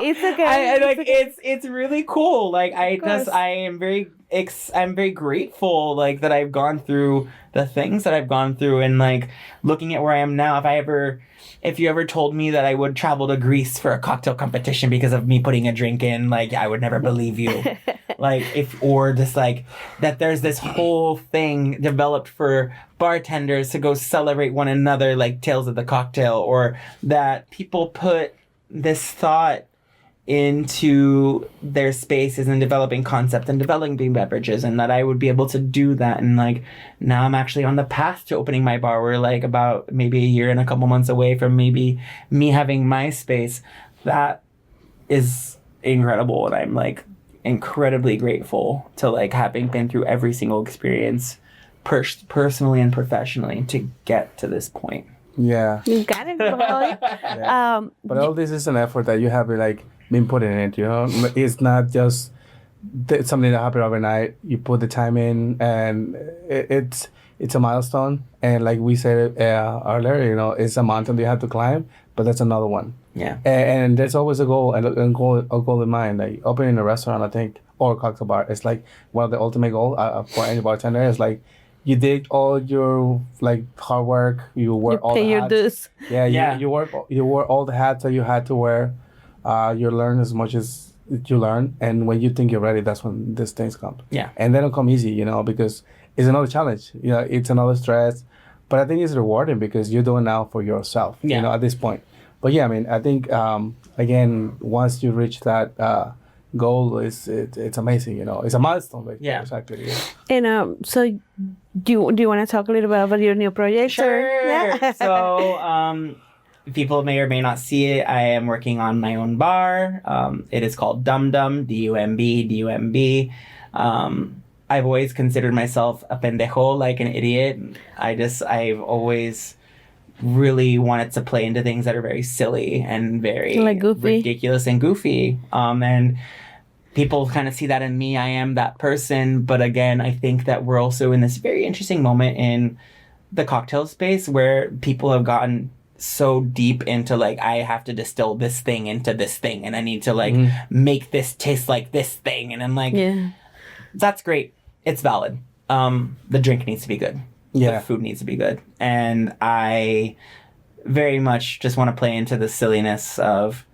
It's okay. It's really cool. Like I'm very grateful like that I've gone through the things that I've gone through, and like looking at where I am now. If you ever told me that I would travel to Greece for a cocktail competition because of me putting a drink in, like I would never believe you. Or just like that there's this whole thing developed for bartenders to go celebrate one another, like Tales of the Cocktail, or that people put this thought into their spaces and developing concepts and developing beverages, and that I would be able to do that. And like now I'm actually on the path to opening my bar. We're like about maybe a year and a couple months away from maybe me having my space. That is incredible, and I'm like incredibly grateful to like having been through every single experience personally and professionally to get to this point. Yeah. You got it, boy. But all this is an effort that you have like been putting in it, It's not just something that happened overnight. You put the time in, and it's a milestone. And like we said earlier, it's a mountain you have to climb, but that's another one. Yeah. And there's always a goal in mind. Like opening a restaurant, I think, or a cocktail bar, it's like one of the ultimate goal for any bartender. Is like you did all your like hard work. You wore all the hats. Your dues. Yeah. You wore all the hats that you had to wear. You learn as much as you learn, and when you think you're ready, that's when these things come. Yeah. And they don't come easy, because it's another challenge. It's another stress, but I think it's rewarding because you're doing now for yourself. At this point. But yeah, I mean, I think again, once you reach that goal, it's amazing. It's a milestone. Like, yeah. Exactly. Yeah. And so, do you want to talk a little bit about your new project? Sure. Yeah. So, people may or may not see it. I am working on my own bar. It is called Dum Dum, DUMB. I've always considered myself a pendejo, like an idiot. I've always really wanted to play into things that are very silly and very like goofy. Ridiculous and goofy. And people kind of see that in me. I am that person. But again, I think that we're also in this very interesting moment in the cocktail space where people have gotten so deep into like, I have to distill this thing into this thing, and I need to like make this taste like this thing. And I'm like, that's great. It's valid. The drink needs to be good. Yeah. The food needs to be good. And I very much just want to play into the silliness of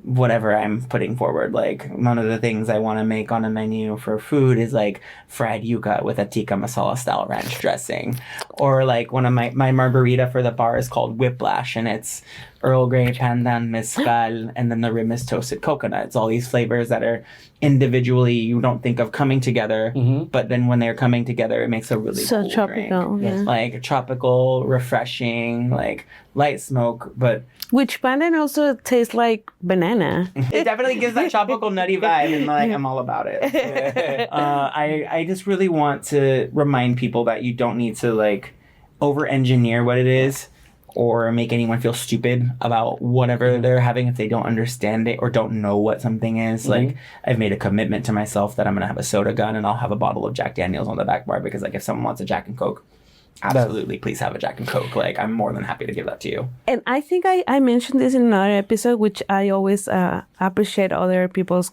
whatever I'm putting forward. Like, one of the things I want to make on a menu for food is like fried yuca with a tikka masala style ranch dressing. Or like one of my margarita for the bar is called Whiplash, and it's Earl Grey, pandan, mezcal, and then the rim is toasted coconut. It's all these flavors that are individually you don't think of coming together, but then when they're coming together, it makes a really cool tropical, drink. yeah. Like tropical, refreshing, like light smoke, but which pandan also tastes like banana. It definitely gives that tropical nutty vibe, and like I'm all about it. I just really want to remind people that you don't need to like over-engineer what it is, or make anyone feel stupid about whatever they're having if they don't understand it or don't know what something is. Like, I've made a commitment to myself that I'm going to have a soda gun and I'll have a bottle of Jack Daniels on the back bar, because like if someone wants a Jack and Coke, absolutely, please have a Jack and Coke. Like, I'm more than happy to give that to you. And I think I mentioned this in another episode, which I always appreciate other people's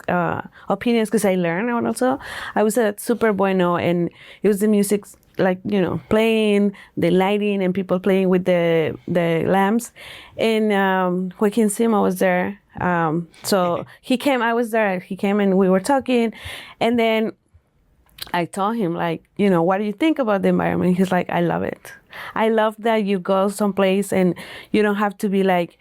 opinions because I learn. And also, I was at Superbueno, and it was the music, like, playing, the lighting, and people playing with the lamps. And Joaquin Sima was there. So he came, I was there, he came and we were talking. And then I told him, like, what do you think about the environment? He's like, I love it. I love that you go someplace and you don't have to be like,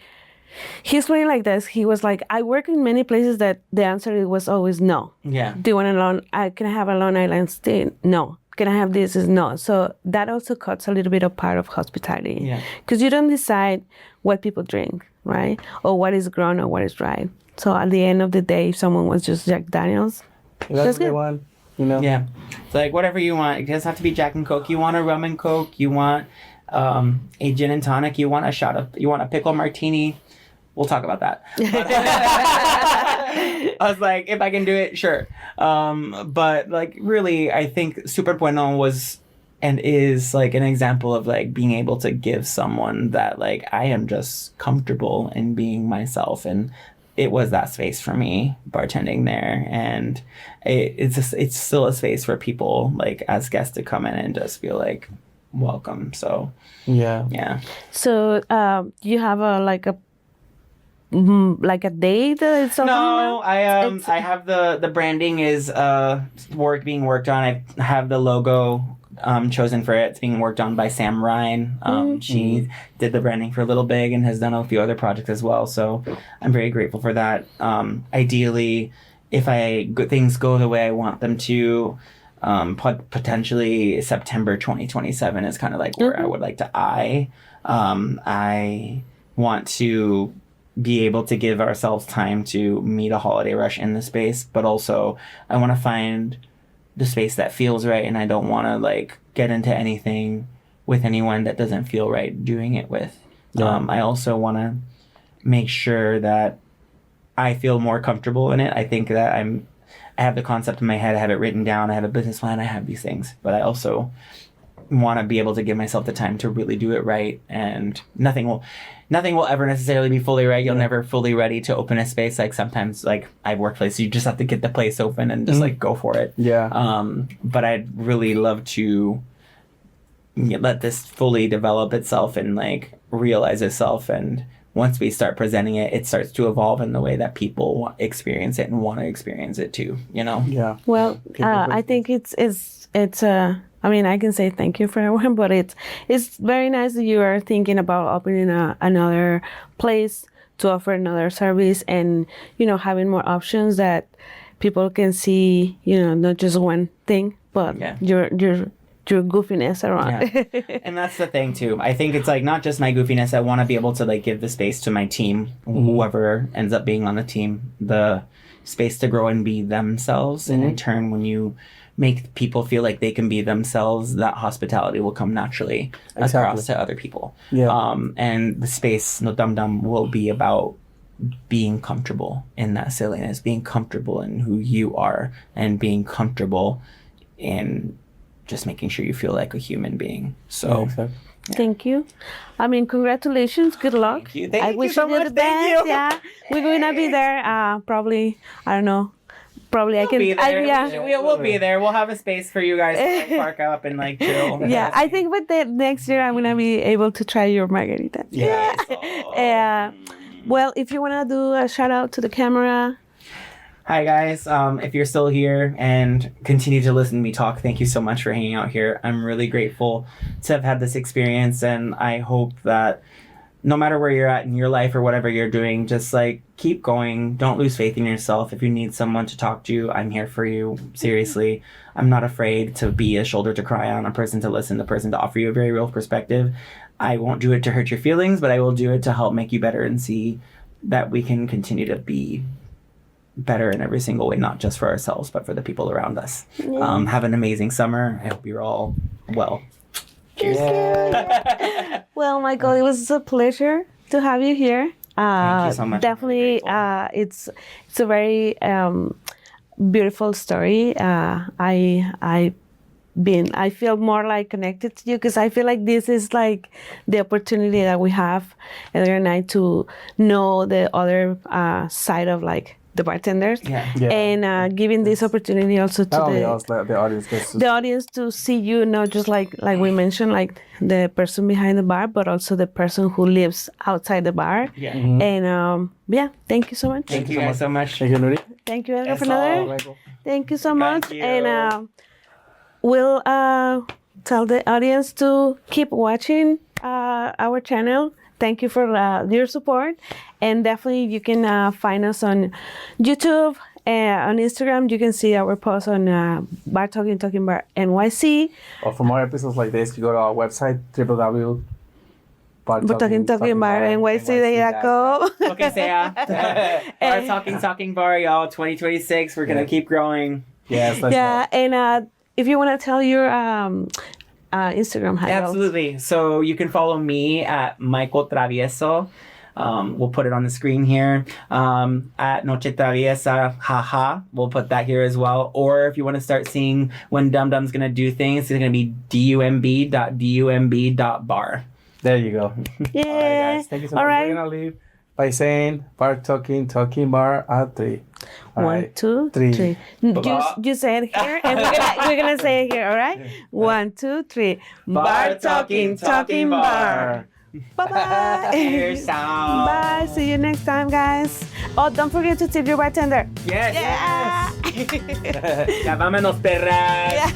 he's playing like this. He was like, I work in many places that the answer was always no. Yeah. Do you want can I have a Long Island stay? No. Can I have this? Is no. So that also cuts a little bit of part of hospitality. Yeah. Because you don't decide what people drink, right? Or what is grown or what is dry. So at the end of the day, if someone was just Jack Daniels, That's what they want, you know? Yeah. It's like whatever you want. It doesn't have to be Jack and Coke. You want a rum and Coke. You want a gin and tonic. You want you want a pickle martini. We'll talk about that. I was like, if I can do it, sure. But like, really, I think Superbueno was and is like an example of like being able to give someone that like I am just comfortable in being myself, and it was that space for me bartending there, and it's still a space for people like as guests to come in and just feel like welcome. So yeah. So you have a date? No, I have the branding is being worked on. I have the logo chosen for it. It's being worked on by Sam Ryan. She did the branding for Little Big and has done a few other projects as well. So I'm very grateful for that. Ideally, if things go the way I want them to, potentially September 2027 is kind of like where I would like to eye. I want to be able to give ourselves time to meet a holiday rush in the space, but also I want to find the space that feels right, and I don't want to like get into anything with anyone that doesn't feel right doing it with. I also want to make sure that I feel more comfortable in it. I think that I have the concept in my head, I have it written down, I have a business plan, I have these things, but I also want to be able to give myself the time to really do it right, and nothing will ever necessarily be fully right. You'll never fully ready to open a space. Like sometimes like I've worked places, you just have to get the place open and just like go for it. But I'd really love to let this fully develop itself and like realize itself, and once we start presenting it, it starts to evolve in the way that people experience it and want to experience it too, you know? Yeah. Well, I think it's I mean, I can say thank you for everyone, but it's very nice that you are thinking about opening another place to offer another service, and, you know, having more options that people can see, you know, not just one thing, but your goofiness around. Yeah. And that's the thing too. I think it's like not just my goofiness. I want to be able to like give the space to my team, whoever ends up being on the team, the space to grow and be themselves. And in turn, when you make people feel like they can be themselves, that hospitality will come naturally across to other people. And the space, No Dum Dum, will be about being comfortable in that silliness, being comfortable in who you are, and being comfortable in just making sure you feel like a human being. So thank you. I mean, congratulations. Good luck. Thank you. Thank I you wish so you much. the best. Thank you. Yeah, we're going to be there. Probably, I don't know. Probably I can. Be there. We'll be there. We'll have a space for you guys to like, park up and like chill. Yeah, I think with the next year I'm gonna be able to try your margarita. Well, if you wanna do a shout out to the camera. Hi guys, if you're still here and continue to listen to me talk, thank you so much for hanging out here. I'm really grateful to have had this experience, and I hope that no matter where you're at in your life or whatever you're doing, just like keep going. Don't lose faith in yourself. If you need someone to talk to, I'm here for you. Seriously, I'm not afraid to be a shoulder to cry on, a person to listen, a person to offer you a very real perspective. I won't do it to hurt your feelings, but I will do it to help make you better and see that we can continue to be better in every single way, not just for ourselves, but for the people around us. Have an amazing summer. I hope you're all well. Cheers. Well, Michael, it was a pleasure to have you here. Thank you so much. Definitely, it's a very beautiful story. I feel more like connected to you because I feel like this is like the opportunity that we have, Edgar and I, to know the other side of like the bartenders, and giving this opportunity also to the audience to see you, not just like we mentioned, like the person behind the bar, but also the person who lives outside the bar. And thank you so much. Thank you guys so much. Thank you, Nuri. Thank you, Edgar, for another. Thank you so much. You. And we'll tell the audience to keep watching our channel. Thank you for your support. And definitely you can find us on YouTube and on Instagram. You can see our posts on Bar Talking Bar NYC. Or for more episodes like this, you go to our website, www.bartalkingbar.nyc.com. Okay, sea. Bar Talking Bar, y'all. 2026. We're gonna keep growing. Yes, let's Yeah, and if you want to tell your Instagram handle. Absolutely. So you can follow me at Michael Travieso. We'll put it on the screen here. At Noche Traviesa, haha. We'll put that here as well. Or if you want to start seeing when Dum Dum's gonna do things, it's gonna be dumb.dumb.bar. There you go. Yeah. All right, guys. Thank you so much. We're gonna leave by saying Bar Talking Bar at 3. All 1, right. 2, 3. You say it here, and we're gonna say it here. All right. 1, 2, 3. Bar Talking Bar. Bye-bye. Cheers out. Bye. See you next time, guys. Oh, don't forget to tip your bartender. Yes. Yeah. Ya vámonos, perras.